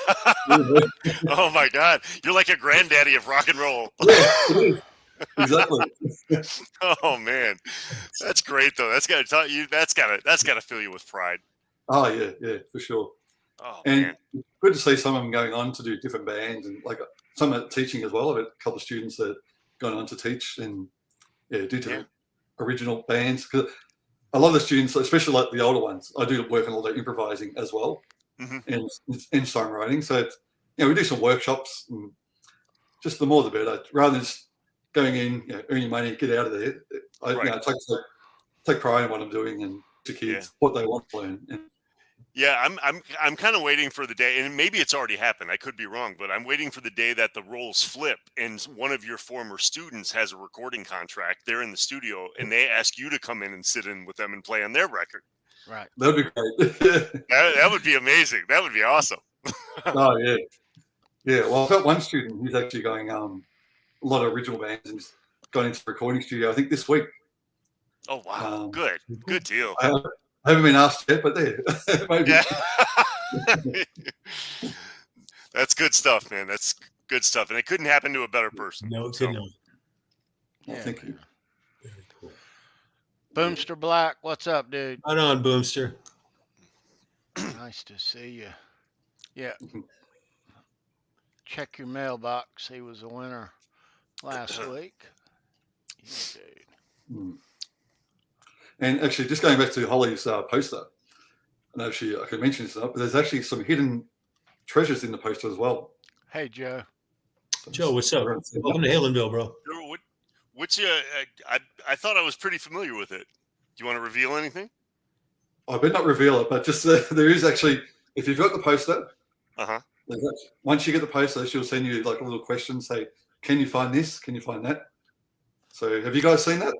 Oh my God. You're like a granddaddy of rock and roll. Yeah, exactly. Oh man. That's great though. That's gotta fill you with pride. Oh yeah, for sure. Oh and man. Good to see some of them going on to do different bands, and some are teaching as well. I've had a couple of students that have gone on to teach and do different original bands. Because a lot of the students, especially like the older ones, I do work on all their improvising as well, and songwriting. So it's, we do some workshops, and just the more the better. Rather than just going in, earn your money, get out of there. I take pride in what I'm doing and to kids what they want to learn. Yeah, I'm kind of waiting for the day, and maybe it's already happened. I could be wrong, but I'm waiting for the day that the roles flip and one of your former students has a recording contract. They're in the studio, and they ask you to come in and sit in with them and play on their record. Right. That'd be great. that would be amazing. That would be awesome. Oh yeah, yeah. Well, I've got one student who's actually going a lot of original bands and gone into the recording studio. I think this week. Oh wow, good deal. I haven't been asked yet, but there. Maybe. Yeah. That's good stuff, man. That's good stuff. And it couldn't happen to a better person. No, it could not. Well, thank you. Very cool. Boomster Black, what's up, dude? Right on, Boomster. Nice to see you. Yeah. Check your mailbox. He was a winner last week. Yeah, dude. And actually, just going back to Holly's poster, I know I could mention this up, but there's actually some hidden treasures in the poster as well. Hey, Joe. Joe, what's up? Welcome to Halenville, bro. I thought I was pretty familiar with it. Do you want to reveal anything? I better not reveal it, but just there is actually, if you've got the poster, once you get the poster, she'll send you like a little question, say, can you find this? Can you find that? So have you guys seen that?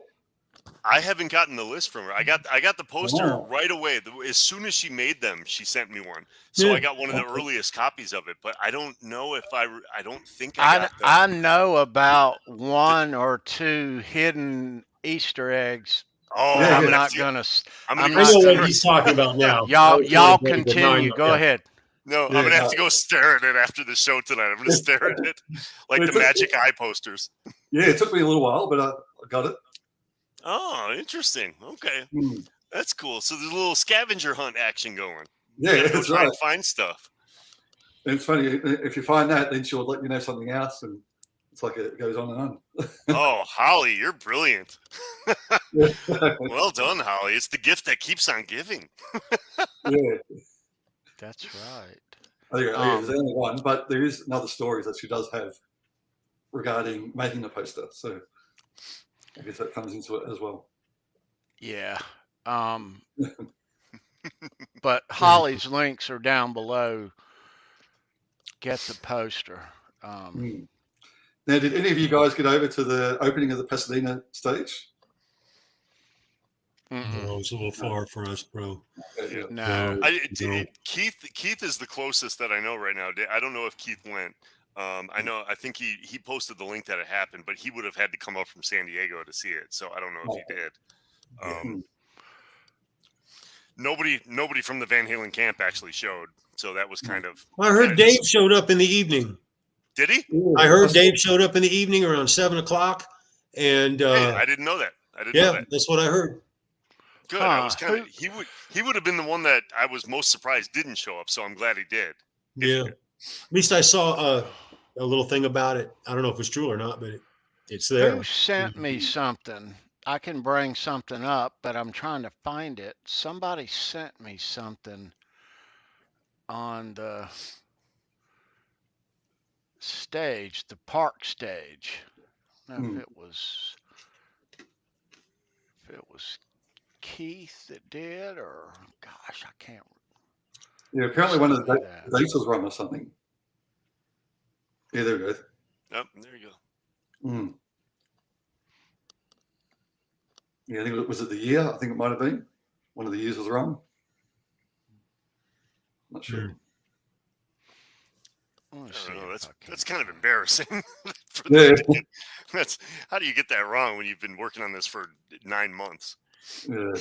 I haven't gotten the list from her. I got the poster right away. As soon as she made them, she sent me one. So I got one of the earliest copies of it, but I don't know if I don't think I got them. I know about one or two hidden Easter eggs. Oh, I'm not gonna. I know what he's talking about now. Y'all continue. Go ahead. No, I'm gonna have to go stare at it after the show tonight. I'm gonna stare at it like the Magic Eye posters. Yeah, it took me a little while, but I got it. Oh, interesting. Okay, that's cool. So there's a little scavenger hunt action going. Yeah, that's right. Find stuff. And it's funny if you find that, then she'll let you know something else, and it's like it goes on and on. Oh, Holly, you're brilliant. Well done, Holly. It's the gift that keeps on giving. Yeah, that's right. I think there's only one, but there is another story that she does have regarding making the poster. So I guess that comes into it as well. Yeah. But Holly's links are down below. Get the poster. Now, did any of you guys get over to the opening of the Pasadena stage? No, it's a little far for us, bro. No. Keith is the closest that I know right now. I don't know if Keith went. I think he posted the link that it happened, but he would have had to come up from San Diego to see it. So I don't know if he did. nobody from the Van Halen camp actually showed, so that was kind of. I heard Dave showed up in the evening. Did he? I heard Dave showed up in the evening around 7:00, and Hey, I didn't know that. That's what I heard. Good. I was kind of he would have been the one that I was most surprised didn't show up. So I'm glad he did. Yeah, at least I saw a little thing about it. I don't know if it's true or not, but it's there. Who sent me something? I can bring something up, but I'm trying to find it. Somebody sent me something on the stage, the park stage. I don't know if it was Keith that did, or gosh, I can't. Yeah, apparently one of the dates was wrong or something. Yeah, there we go. Oh, there you go. Mm. Yeah, I think it was the year. I think it might have been one of the years was wrong. Not sure. I don't know. That's kind of embarrassing. That's how do you get that wrong when you've been working on this for 9 months? Yeah.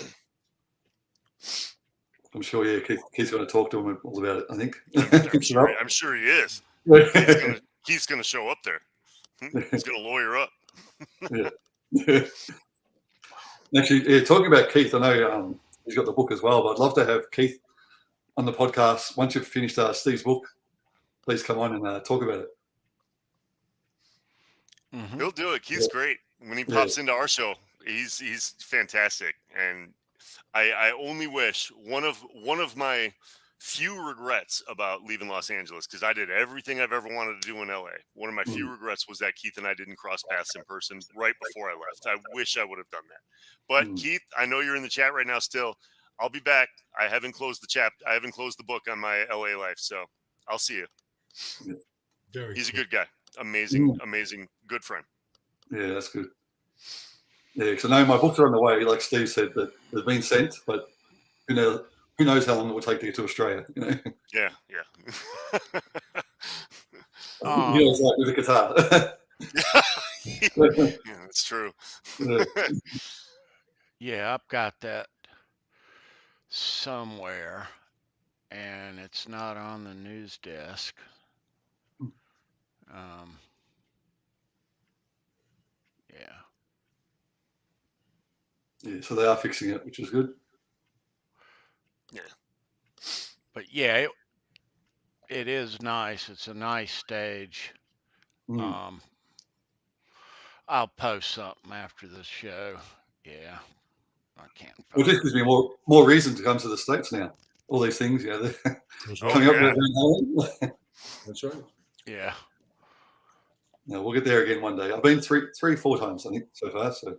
I'm sure. Yeah, Keith's going to talk to him all about it. I think. I'm sure he is. Keith's going to show up there. He's going to lawyer up. Yeah. Actually, talking about Keith, I know he's got the book as well, but I'd love to have Keith on the podcast once you've finished Steve's book. Please come on and talk about it. Mm-hmm. He'll do it. Keith's great. When he pops into our show, he's fantastic. And I only wish one of my few regrets about leaving Los Angeles, because I did everything I've ever wanted to do in LA. One of my few regrets was that Keith and I didn't cross paths in person right before I left. I wish I would have done that. But Keith, I know you're in the chat right now still. I'll be back. I haven't closed the book on my LA life, so I'll see you. He's a good guy. Amazing, good friend. Yeah, that's good. Yeah, because I know my books are on the way. Like Steve said, that they've been sent, but who knows how long it will take to get to Australia? You know. Yeah. It's like with a guitar. Yeah, that's true. Yeah, I've got that somewhere, and it's not on the news desk. Yeah, so they are fixing it, which is good. Yeah. But yeah, it is nice. It's a nice stage. I'll post something after the show. Yeah, I can't. Well, this gives me more reason to come to the States now. All these things, they're coming up with. That's right. Yeah. No, we'll get there again one day. I've been 4 times, I think, so far. So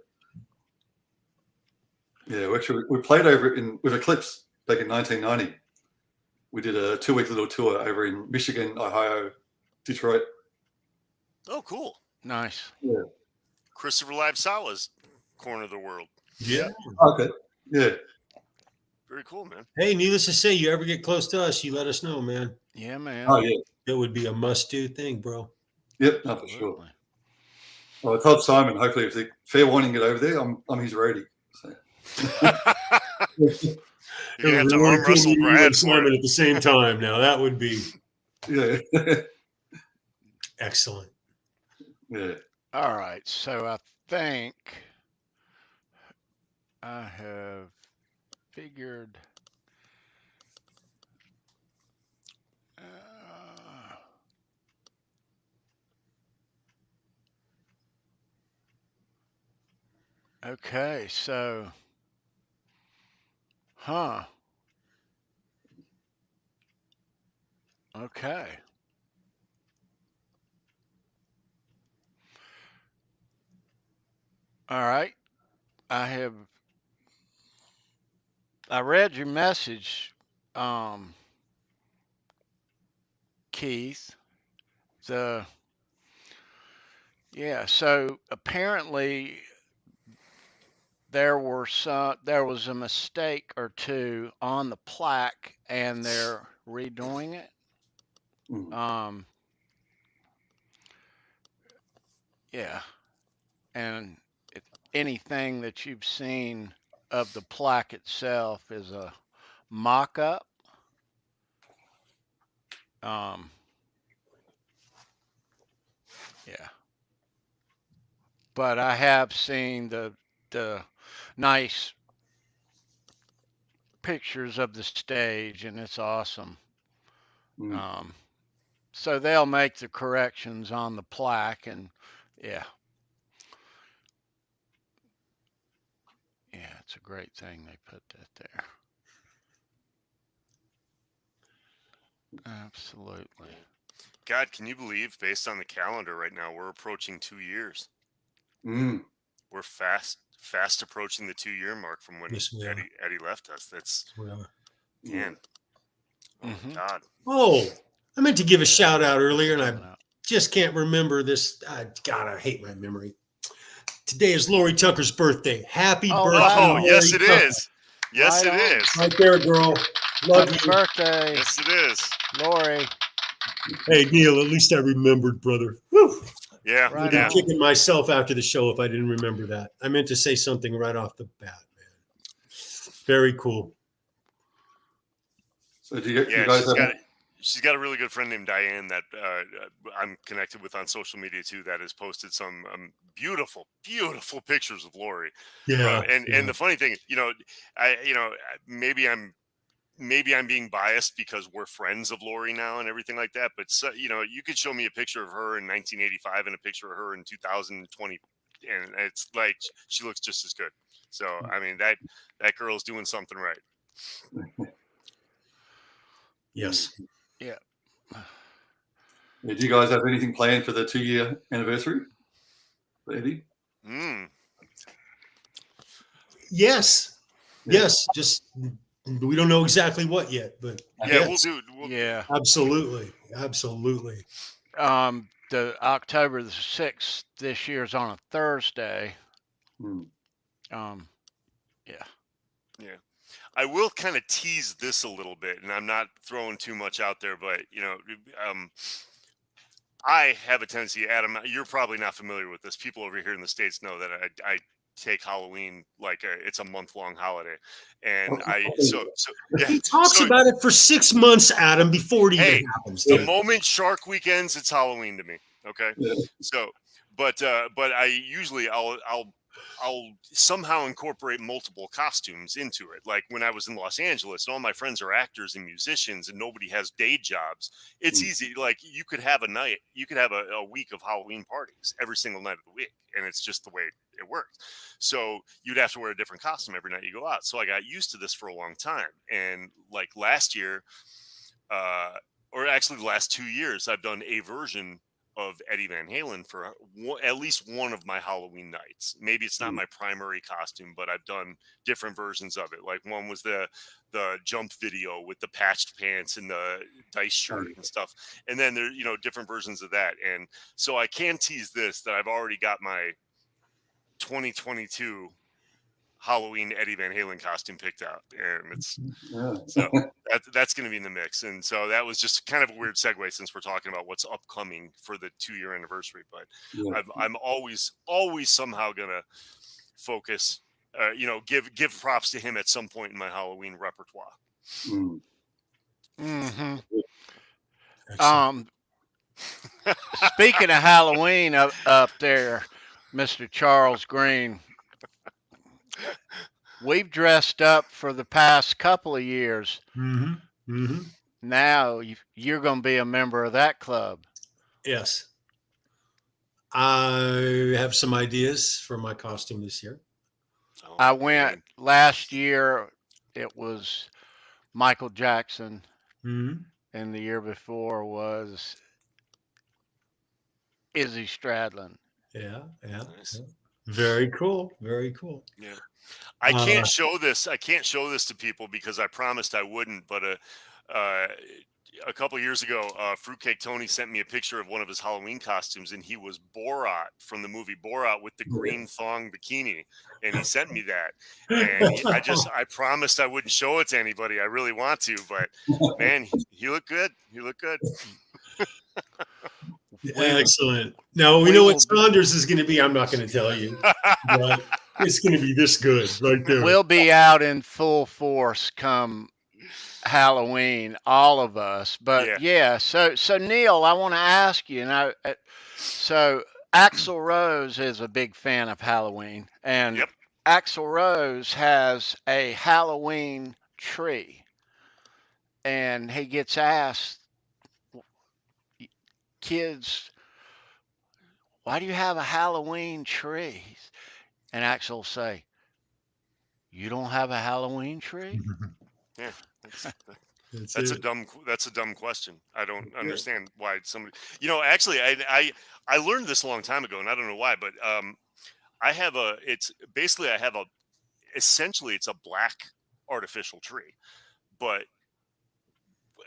yeah, we played over it with Eclipse back in 1990. We did a 2-week little tour over in Michigan, Ohio, Detroit. Oh, cool. Nice. Yeah. Christopher Live Sala's corner of the world. Yeah. Okay. Yeah. Very cool, man. Hey, needless to say, you ever get close to us, you let us know, man. Yeah, man. Oh, yeah. It would be a must-do thing, bro. Yep, no, for sure. Well, I told Simon, hopefully if the FairWarning get over there, I'm his roadie. So. You have to arm wrestle Brad Simon at the same time. Now that would be excellent. Yeah. All right. So I think I have figured. Okay, so, okay. All right. I read your message, Keith. So apparently there was a mistake or two on the plaque, and they're redoing it. Yeah, and anything that you've seen of the plaque itself is a mock-up. Yeah. But I have seen the nice pictures of the stage, and it's awesome. So they'll make the corrections on the plaque, and yeah. Yeah, it's a great thing they put that there. Absolutely. God, can you believe, based on the calendar right now, we're approaching 2 years. We're fast approaching the 2-year mark from when Eddie left us. That's man. God. Oh, I meant to give a shout out earlier, and I just can't remember this. God, I hate my memory. Today is Lori Tucker's birthday. Happy birthday! Oh, yes, it is. Yes, it is. Right there, girl. Love you. Birthday. Yes, it is. Lori. Hey, Neil, at least I remembered, brother. Woo. Yeah. I'd be kicking myself after the show if I didn't remember that. I meant to say something right off the bat, man. Very cool. So do you guys have... She's got a really good friend named Diane that I'm connected with on social media too. That has posted some beautiful, beautiful pictures of Lori. Yeah. And the funny thing, maybe I'm being biased because we're friends of Lori now and everything like that. But you could show me a picture of her in 1985 and a picture of her in 2020, and it's like she looks just as good. So I mean that girl's doing something right. Yes. Yeah. Do you guys have anything planned for the 2-year anniversary, Eddie? Yes. Yes. Just we don't know exactly what yet, but yeah, yeah, absolutely. The October the 6th this year is on a Thursday. Yeah. I will kind of tease this a little bit, and I'm not throwing too much out there, but I have a tendency, Adam, you're probably not familiar with this. People over here in the States know that I take Halloween like it's a month-long holiday, and he talks about it for 6 months, Adam, before it even happens. The moment Shark Weekends, it's Halloween to me. Okay, so but I usually I'll somehow incorporate multiple costumes into it. Like when I was in Los Angeles and all my friends are actors and musicians and nobody has day jobs, it's easy. Like you could have a week of Halloween parties every single night of the week. And it's just the way it works. So you'd have to wear a different costume every night you go out. So I got used to this for a long time. And like last year, or actually the last 2 years, I've done a version of Eddie Van Halen for at least one of my Halloween nights. Maybe it's not my primary costume, but I've done different versions of it. Like one was the jump video with the patched pants and the dice shirt and stuff. And then there, different versions of that. And so I can tease this, that I've already got my 2022 Halloween Eddie Van Halen costume picked out, and it's so that's going to be in the mix. And so that was just kind of a weird segue since we're talking about what's upcoming for the 2-year anniversary. But I'm always somehow going to focus, give props to him at some point in my Halloween repertoire. Speaking of Halloween up there, Mr. Charles Green, we've dressed up for the past couple of years. Now you're going to be a member of that club. Yes. I have some ideas for my costume this year. I went last year. It was Michael Jackson. And the year before was Izzy Stradlin. Yeah. Nice. Very cool. Yeah. I can't show this to people because I promised I wouldn't, but a couple of years ago, Fruitcake Tony sent me a picture of one of his Halloween costumes, and he was Borat from the movie Borat with the green thong bikini, and he sent me that. And I promised I wouldn't show it to anybody. I really want to, but man, he looked good. Excellent. Now we know what Saunders is going to be. I'm not going to tell you, but it's going to be this good right there. We'll be out in full force come Halloween, all of us. But Yeah. so Neil, I want to ask you, so Axl Rose is a big fan of Halloween, and Yep. Axl Rose has a Halloween tree, and he gets asked, kids, why do you have a Halloween tree? And Axl will say, you don't have a Halloween tree? Yeah. That's That's it. That's a dumb question. I don't Yeah. understand why somebody. Actually, I learned this a long time ago, and I don't know why, but I have essentially it's a black artificial tree, but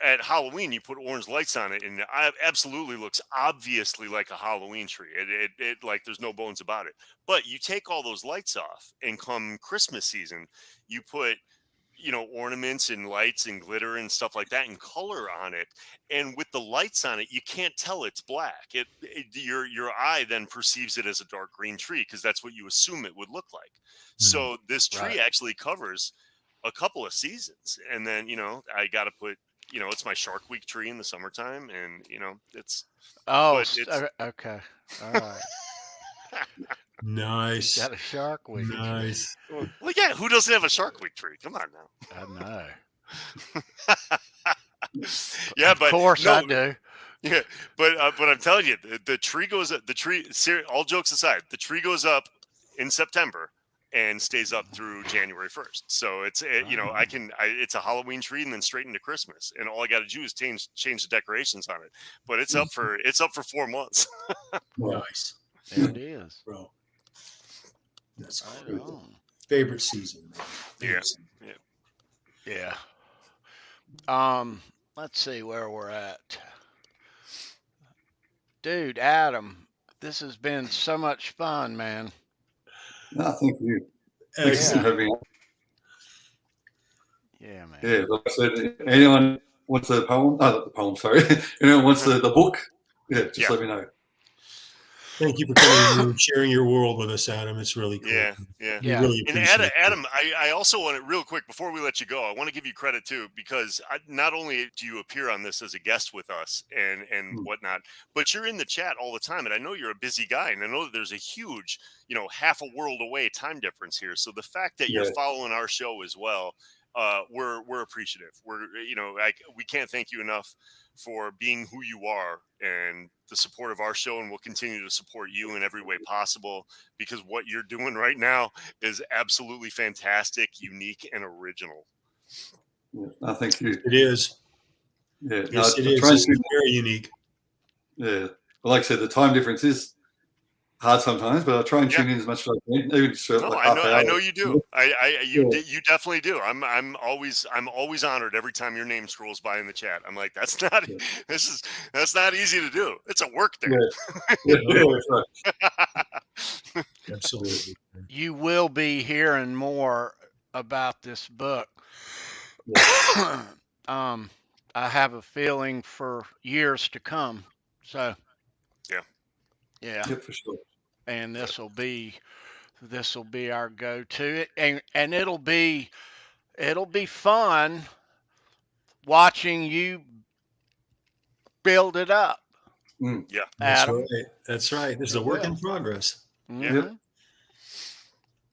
at Halloween you put orange lights on it, and it absolutely looks obviously like a Halloween tree. It like there's no bones about it. But you take all those lights off, and come Christmas season, you put ornaments and lights and glitter and stuff like that and color on it. And with the lights on it, you can't tell it's black. Your eye then perceives it as a dark green tree because that's what you assume it would look like. So this tree Right. actually covers a couple of seasons. And then, I got to put, it's my Shark Week tree in the summertime. And, it's, Oh, but it's, okay. All right. Nice. Got a Shark Week tree. Nice. well, yeah, who doesn't have a Shark Week tree? Come on now. I know. Yeah, Of but course no, I do. yeah, but I'm telling you, the tree goes up. All jokes aside, the tree goes up in September and stays up through January 1st. So it's it's a Halloween tree and then straight into Christmas, and all I got to do is change the decorations on it. But it's up for 4 months. Nice. There it is. Bro. That's Right cool. on. Favorite season. Man. Favorite Yeah. season. Yeah. Let's see where we're at. Dude, Adam, this has been so much fun, man. No, thank you. Thanks for Yeah. having me. Yeah, man. Yeah, like I said, anyone wants the poem? Oh, not the poem, sorry. Anyone wants the book? Yeah, just let me know. Thank you for coming and sharing your world with us, Adam. It's really cool. Yeah. We really And appreciate it. Adam, I also want to, real quick, before we let you go, I want to give you credit too, because not only do you appear on this as a guest with us and whatnot, but you're in the chat all the time. And I know you're a busy guy, and I know that there's a huge, half a world away time difference here. So the fact that you're following our show as well, we're appreciative. We can't thank you enough for being who you are and the support of our show, and we'll continue to support you in every way possible, because what you're doing right now is absolutely fantastic, unique, and original. Yeah, thank you. It is. Yeah, yes, it is. It's very unique. Yeah, well, like I said, the time difference is hard sometimes, but I try and tune in as much as I can. Even just I know you do. You definitely do. I'm always honored every time your name scrolls by in the chat. I'm like, that's not easy to do. It's a work day. Absolutely. You will be hearing more about this book. I have a feeling for years to come. So yeah, for sure. And this will be our go-to, and it'll be fun watching you build it up. Yeah, Adam. That's right. This is a work in progress. Mm-hmm.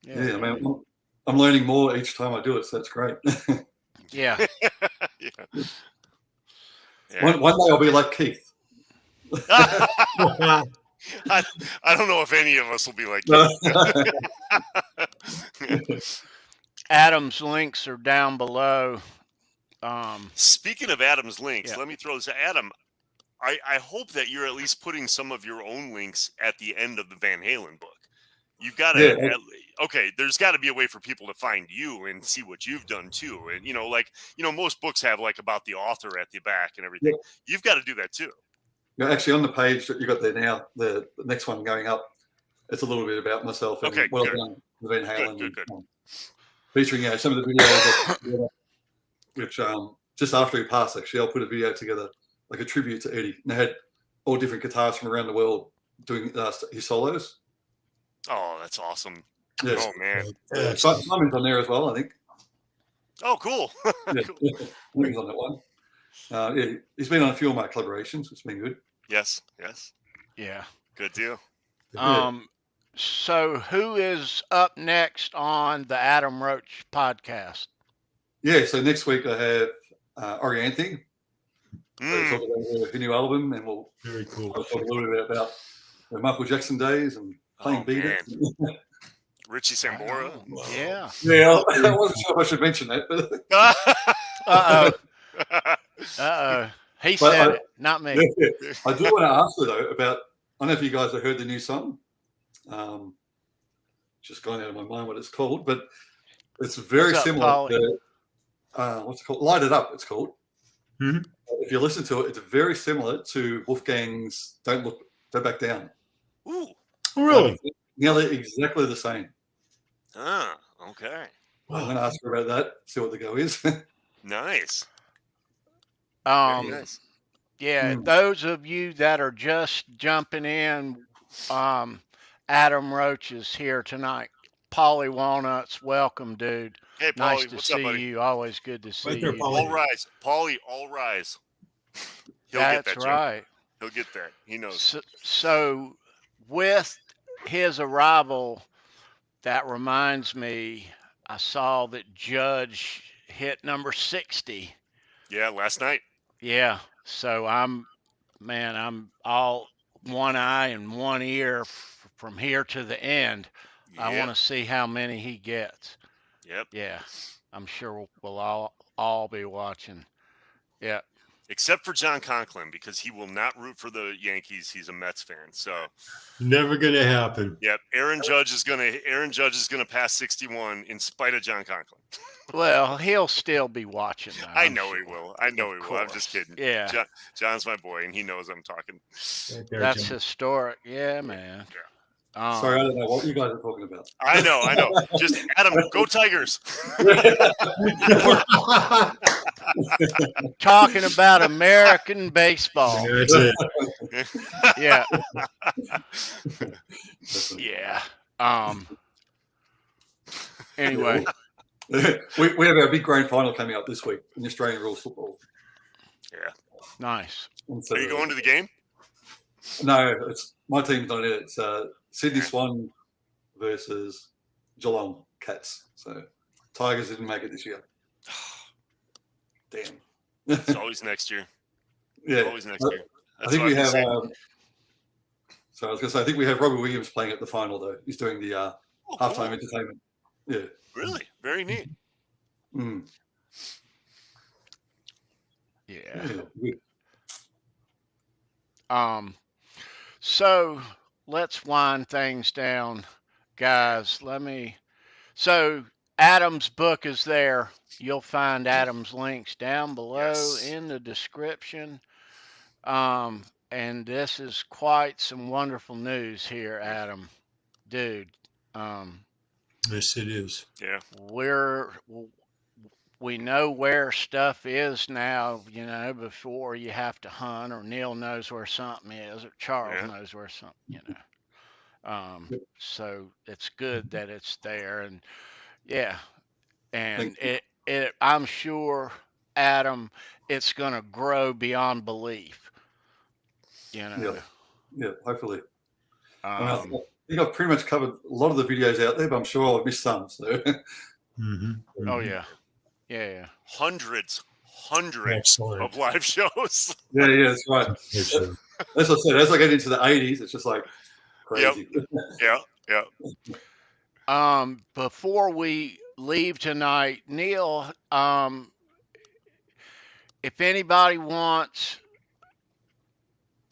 Yeah, I mean, I'm learning more each time I do it, so that's great. Yeah. One day I'll be like Keith. I don't know if any of us will be like Keith. Adam's links are down below. Speaking of Adam's links, let me throw this. Adam, I hope that you're at least putting some of your own links at the end of the Van Halen book. You've got to, there's got to be a way for people to find you and see what you've done too. And, most books have about the author at the back and everything. Yeah. You've got to do that too. Yeah, actually, on the page that you got there now, the next one going up, it's a little bit about myself and what I've done with Van Halen. Good. Featuring some of the videos, which just after he passed, actually, I'll put a video together, like a tribute to Eddie. And they had all different guitarists from around the world doing his solos. Oh, that's awesome. Yes. Oh, man. Simon's on there as well, I think. Oh, cool. Yeah, Cool. yeah. He was on that one. Yeah, he's been on a few of my collaborations. It's been good. Yes, yes. Yeah. Good deal. Yeah. So who is up next on the Adam Roach podcast? Yeah, so next week I have Orianthi. We'll Mm. talk about her new album, and we'll Very cool. talk a little bit about the Michael Jackson days and playing Oh, beat. Richie Sambora. Oh, yeah. Yeah, I wasn't sure if I should mention that, Uh-oh. Uh-oh. He but said it, not me. I do want to ask you though about. I don't know if you guys have heard the new song. Just gone out of my mind what it's called, but it's very What's up, similar. Polly? What's it called? Light It Up. It's called. Mhm. If you listen to it, it's very similar to Wolfgang's "Don't Back Down." Ooh. Really? Like, nearly exactly the same. Ah, okay. I'm going to ask her about that. See what the go is. Nice. Very Um, nice. yeah, those of you that are just jumping in, Adam Roach is here tonight. Polly Walnuts, welcome, dude. Hey, Nice Paulie, to what's up, see buddy? you. Always good to see Right there, you. Paulie. All rise. Paulie, all rise. He'll get That's that, Jim. right. He'll get that. He knows. So with his arrival, that reminds me, I saw that Judge hit number 60. Yeah, last night. Yeah. So I'm all one eye and one ear from here to the end. I Yep. want to see how many he gets. Yep. Yeah. I'm sure we'll all be watching. Yeah. Except for John Conklin, because he will not root for the Yankees. He's a Mets fan. So, Never gonna happen. yep, Aaron Judge is gonna pass 61 in spite of John Conklin. Well, he'll still be watching. Though, I I'm know he sure. will. I know Of he will. I'm just course. kidding. Yeah. John's my boy, and he knows I'm talking. Right there, That's Jim. historic. Yeah, man. Sorry, I don't know what you guys are talking about. I know. Just Adam, go Tigers. Talking about American baseball. That's it. Yeah. Yeah. Anyway, we have our big grand final coming up this week in Australian rules football. Yeah. nice. And so, Are you going to the game? No, it's my team's not in it. It's Sydney Swan versus Geelong Cats. So Tigers didn't make it this year. Damn. It's always next year. Yeah. Always next year. I think we have. So I was going to say, I think we have Robbie Williams playing at the final though. He's doing the halftime entertainment. Yeah. Really? Very neat. Mm. Yeah. Good. So let's wind things down, guys. So Adam's book is there. You'll find Adam's links down below in the description. And this is quite some wonderful news here, Adam. Dude, Yes, it is. Yeah. we know where stuff is now, before you have to hunt, or Neil knows where something is, or Charles knows where something, so it's good that it's there. And and I'm sure, Adam, it's going to grow beyond belief, Yeah, hopefully. I Um, think I've pretty much covered a lot of the videos out there, but I'm sure I've missed some. So Oh yeah. Hundreds Excellent. of live shows. yeah, that's right. As I said, as I get into the 80s, it's just like crazy. Yeah. Before we leave tonight, Neil, if anybody wants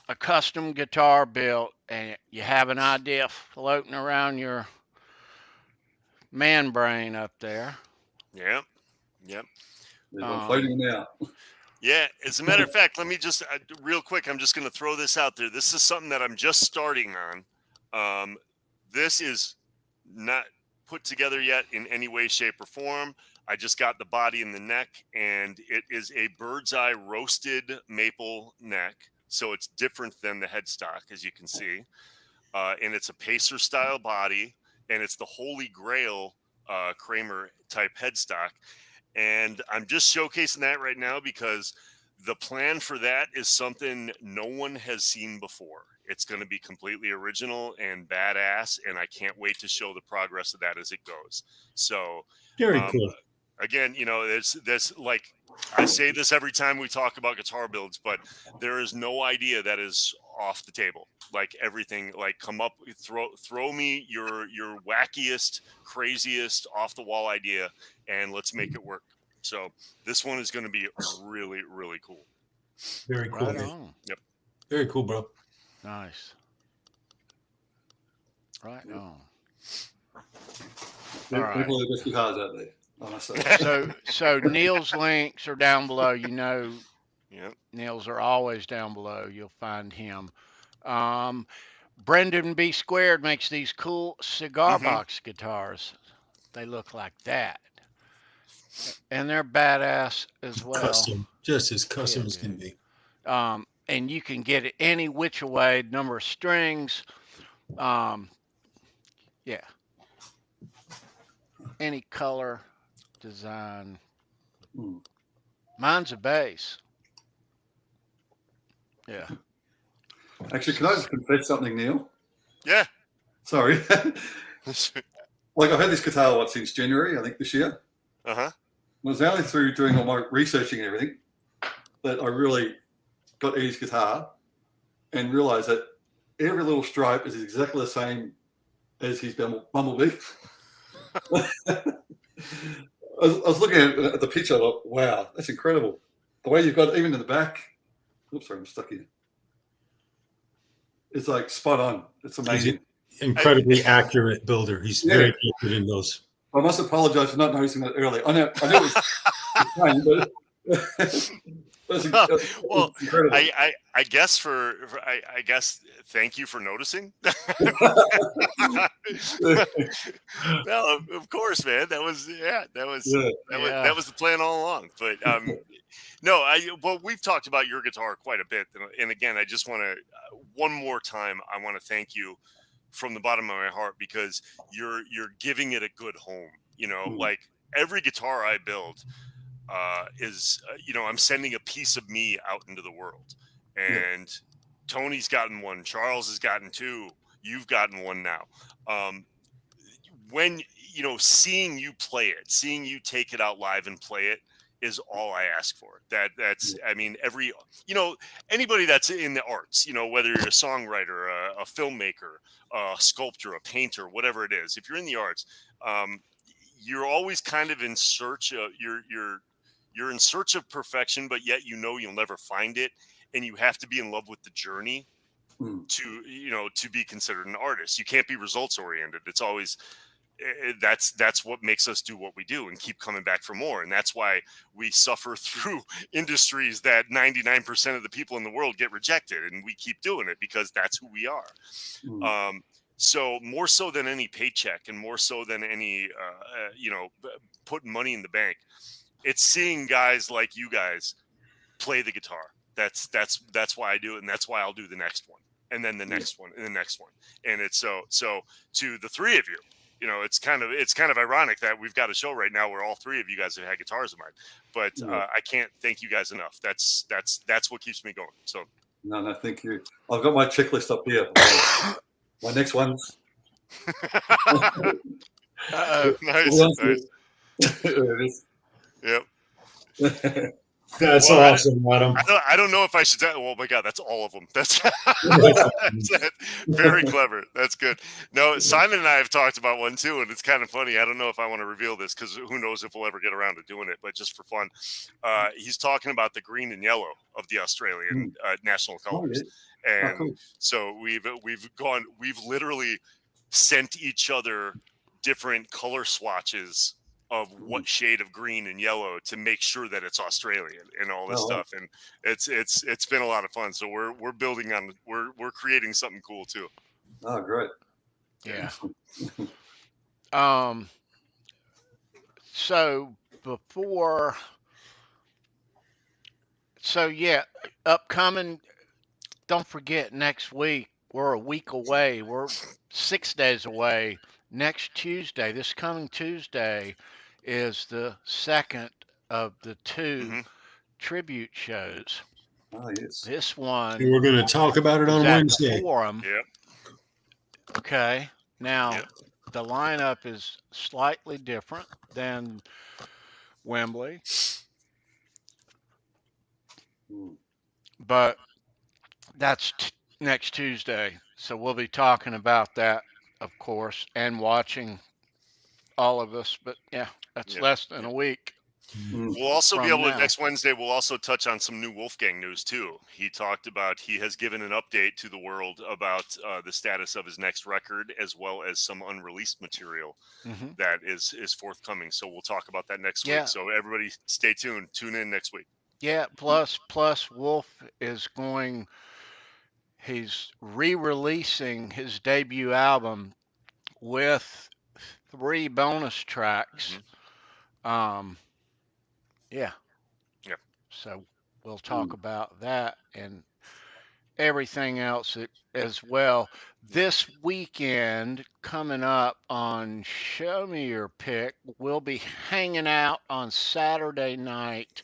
a custom guitar built and you have an idea floating around your man brain up there. Yep. I'm floating them out. Yeah, as a matter of fact, let me just real quick, I'm just going to throw this out there. This is something that I'm just starting on. This is not put together yet in any way, shape, or form. I just got the body and the neck, and it is a bird's eye roasted maple neck. So it's different than the headstock, as you can see. And it's a pacer style body, and it's the Holy Grail Kramer type headstock. And I'm just showcasing that right now because the plan for that is something no one has seen before. It's going to be completely original and badass, and I can't wait to show the progress of that as it goes. So, Very cool. again, there's like I say this every time we talk about guitar builds, but there is no idea that is off the table. Like everything, like come up, throw me your wackiest, craziest, off the wall idea, and let's make it work. So this one is going to be really, really cool. Very cool. Right on. Yep. Very cool, bro. Nice. Right on. All right. People are just guitars out there. I must say. So Neil's links are down below. You know, Yep. Neil's are always down below. You'll find him. Brendan B Squared makes these cool cigar box guitars. They look like that, and they're badass as well. Custom, just as custom Yeah, as can be. And you can get it any which way, number of strings. Yeah. Any color, design. Mine's a bass. Yeah. Actually, can I just confess something, Neil? Yeah. Sorry. Like I've had this guitar since January, I think this year. Uh-huh. It was only through doing all my researching and everything that I really got Eddie's guitar and realized that every little stripe is exactly the same as his Bumblebee. I was looking at the picture, like, wow, that's incredible. The way you've got it, even in the back. Oops, sorry, I'm stuck here. It's like spot on. It's amazing. Incredibly accurate builder. He's very good in those. I must apologize for not noticing that earlier. I knew it was fine, but well, incredible. I guess I guess thank you for noticing. Well, of course, man. That was the plan all along. But no, well, we've talked about your guitar quite a bit, and again, I just want to one more time. I want to thank you from the bottom of my heart because you're giving it a good home. Like every guitar I build is I'm sending a piece of me out into the world, and Tony's gotten one, Charles has gotten two, you've gotten one now. When seeing you play it, seeing you take it out live and play it is all I ask for. That's I mean, anybody that's in the arts, whether you're a songwriter, a filmmaker, a sculptor, a painter, whatever it is, if you're in the arts, you're always kind of in search of you're in search of perfection, but yet you'll never find it, and you have to be in love with the journey to be considered an artist. You can't be results oriented. It's always that's what makes us do what we do and keep coming back for more. And that's why we suffer through industries that 99% of the people in the world get rejected, and we keep doing it because that's who we are. So more so than any paycheck and more so than any putting money in the bank, it's seeing guys like you guys play the guitar. That's why I do it, and that's why I'll do the next one, and then the next one, and the next one. And it's so to the three of you, it's kind of ironic that we've got a show right now where all three of you guys have had guitars of mine. But I can't thank you guys enough. That's what keeps me going. So no, thank you. I've got my checklist up here. My next one's. Nice. There it is. Yep. That's awesome, Adam. I don't know if I should. Oh my God, that's all of them. That's very clever. That's good. No, Simon and I have talked about one too, and it's kind of funny. I don't know if I want to reveal this because who knows if we'll ever get around to doing it. But just for fun, he's talking about the green and yellow of the Australian national colors, and so we've literally sent each other different color swatches of what shade of green and yellow to make sure that it's Australian and all this stuff. And it's been a lot of fun. So we're building on, we're creating something cool too. Oh, great. Yeah. Upcoming, don't forget next week, we're a week away. We're 6 days away. Next Tuesday, this coming Tuesday, is the second of the two Mm-hmm. tribute shows. Oh, yes. This And one we're going to talk about it is on at Wednesday. the Forum. Yep. Okay. Now, Yep. the lineup is slightly different than Wembley, but that's next Tuesday. So we'll be talking about that, of course, and watching all of us. But yeah, that's Yep. less than a week. We'll also be from able to now. next Wednesday. We'll also touch on some new Wolfgang news too. He talked about he has given an update to the world about the status of his next record, as well as some unreleased material hmm that is forthcoming. So we'll talk about that next Yeah. week. So everybody, stay tuned. Tune in next week. Yeah. Plus, Wolf is going. He's re-releasing his debut album with 3 bonus tracks. Yeah. Yep. So we'll talk about that and everything else as well. This weekend coming up on Show Me Your Pick, we'll be hanging out on Saturday night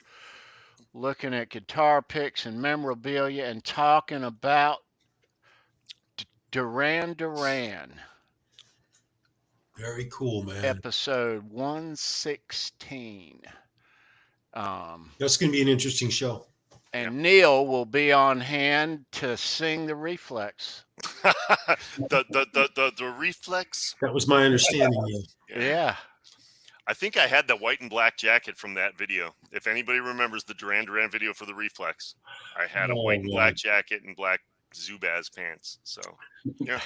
looking at guitar picks and memorabilia and talking about Duran Duran. Very cool, man. Episode 116. That's going to be an interesting show. And Neil will be on hand to sing the Reflex. the Reflex. That was my understanding. Yeah. I think I had the white and black jacket from that video. If anybody remembers the Duran Duran video for the Reflex, I had a white and black jacket and black Zubaz pants. So, yeah.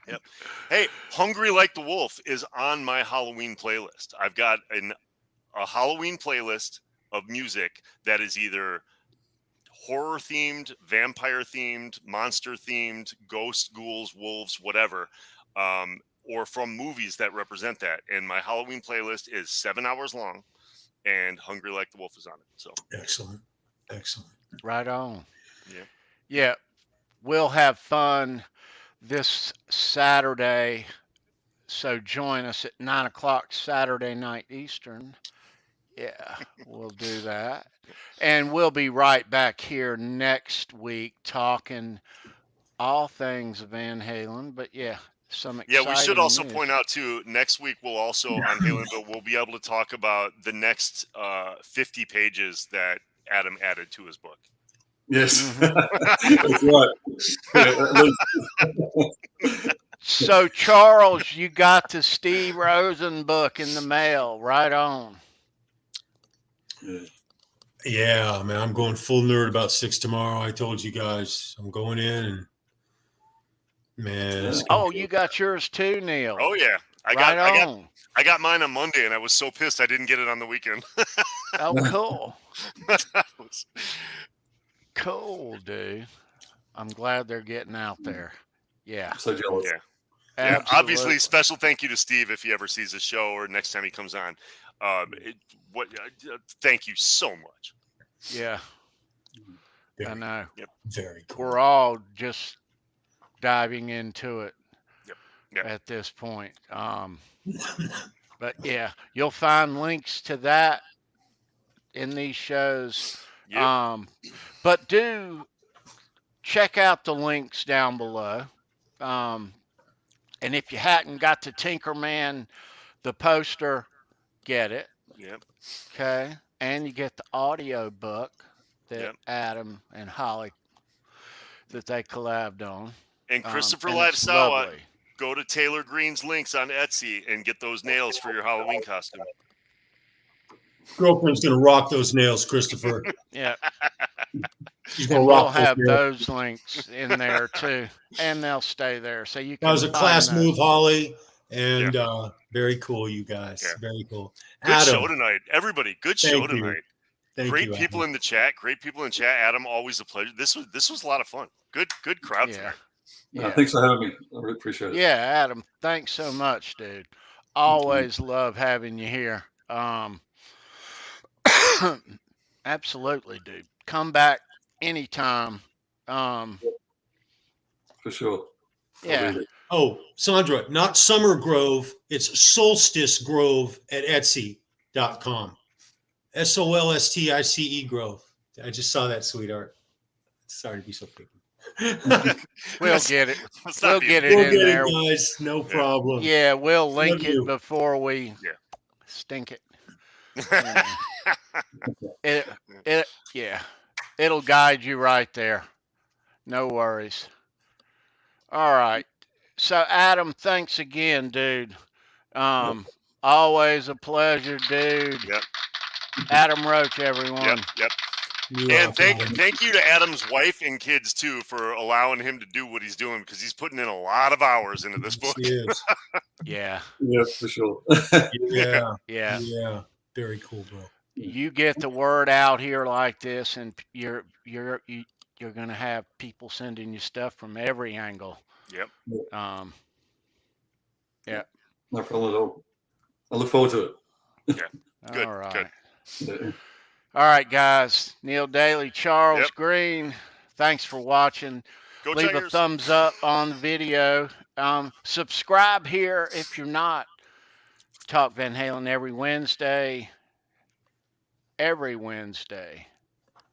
Yep. Hey, Hungry Like the Wolf is on my Halloween playlist. I've got a Halloween playlist of music that is either horror themed, vampire themed, monster themed, ghosts, ghouls, wolves, whatever, or from movies that represent that. And my Halloween playlist is 7 hours long, and Hungry Like the Wolf is on it. So excellent. Right on. Yeah. Yeah. We'll have fun this Saturday. So join us at 9:00 Saturday night Eastern. Yeah, we'll do that. And we'll be right back here next week talking all things Van Halen. But yeah, some exciting we should also news. point out too, next week we'll also on Halenville, we'll be able to talk about the next 50 pages that Adam added to his book. Yes, that's right. So Charles, you got the Steve Rosen book in the mail. Right on. Yeah, man, I'm going full nerd about 6 tomorrow. I told you guys I'm going in, and man. Oh, you got yours too, Neil. Oh yeah, I got mine on Monday, and I was so pissed I didn't get it on the weekend. Oh, cool. Cool, dude. I'm glad they're getting out there. Yeah. I'm so jealous. Yeah. Obviously, special thank you to Steve if he ever sees the show or next time he comes on. Thank you so much. Yeah. I know. Yep. Very cool. We're all just diving into it Yep. at this point. But yeah, you'll find links to that in these shows. Yep. But do check out the links down below. And if you hadn't got the Tinkerman, the poster, get it. Yep. Okay. And you get the audio book that Adam and Holly that they collabed on. And Christopher and it's Livesawa, lovely. go to Taylor Green's links on Etsy and get those nails for your Halloween costume. Girlfriend's gonna rock those nails, Christopher. Yeah. She's And gonna we'll rock have those nails. those links in there too. And they'll stay there. So you can That was a find class those. move, Holly. And very cool, you guys. Yeah. Very cool. Good Adam, show tonight. Everybody, good show Thank you. tonight. thank Great you, people Adam. in the chat. Great people in chat. Adam, always a pleasure. This was a lot of fun. Good crowd Yeah. tonight. Yeah. Thanks for having me. I really appreciate it. Yeah, Adam, thanks so much, dude. Always love having you here. Absolutely, dude. Come back anytime. For sure. I'll Yeah. read it. Oh, Sandra, not Summer Grove. It's Solstice Grove at Etsy.com. SOLSTICE Grove. I just saw that, sweetheart. Sorry to be so picky. We'll get it. Let's We'll not be- get it We'll in get there. it, guys. No problem. Yeah, we'll link Love it you. before we Yeah. stink it. Yeah, it'll guide you right there. No worries. All right. So Adam, thanks again, dude. Always a pleasure, dude. Yep. Adam Roach, everyone. Yep. You And rock, thank Adam. you to Adam's wife and kids too for allowing him to do what he's doing, because he's putting in a lot of hours into this book. She is. Yeah. Yeah, for sure. Yeah. Yeah. Yeah. Very cool, bro. You get the word out here like this, and you're gonna have people sending you stuff from every angle. Yep. Yeah. No problem at all. I look forward to it. Good, All right. good. Yeah. All right, guys. Neil Daly, Charles Yep. Green. Thanks for watching. Go Leave Tigers. a thumbs up on the video. Subscribe here if you're not. Talk Van Halen every Wednesday.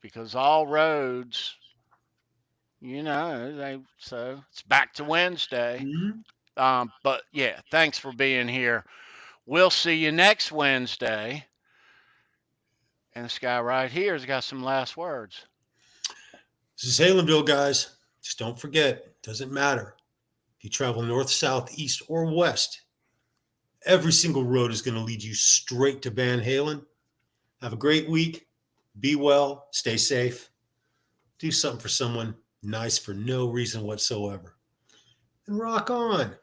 Because all roads, so it's back to Wednesday. Mhm. But yeah, thanks for being here. We'll see you next Wednesday. And this guy right here has got some last words. This is Halenville, guys. Just don't forget, it doesn't matter if you travel north, south, east, or west. Every single road is going to lead you straight to Van Halen. Have a great week. Be well. Stay safe. Do something for someone nice for no reason whatsoever. And rock on.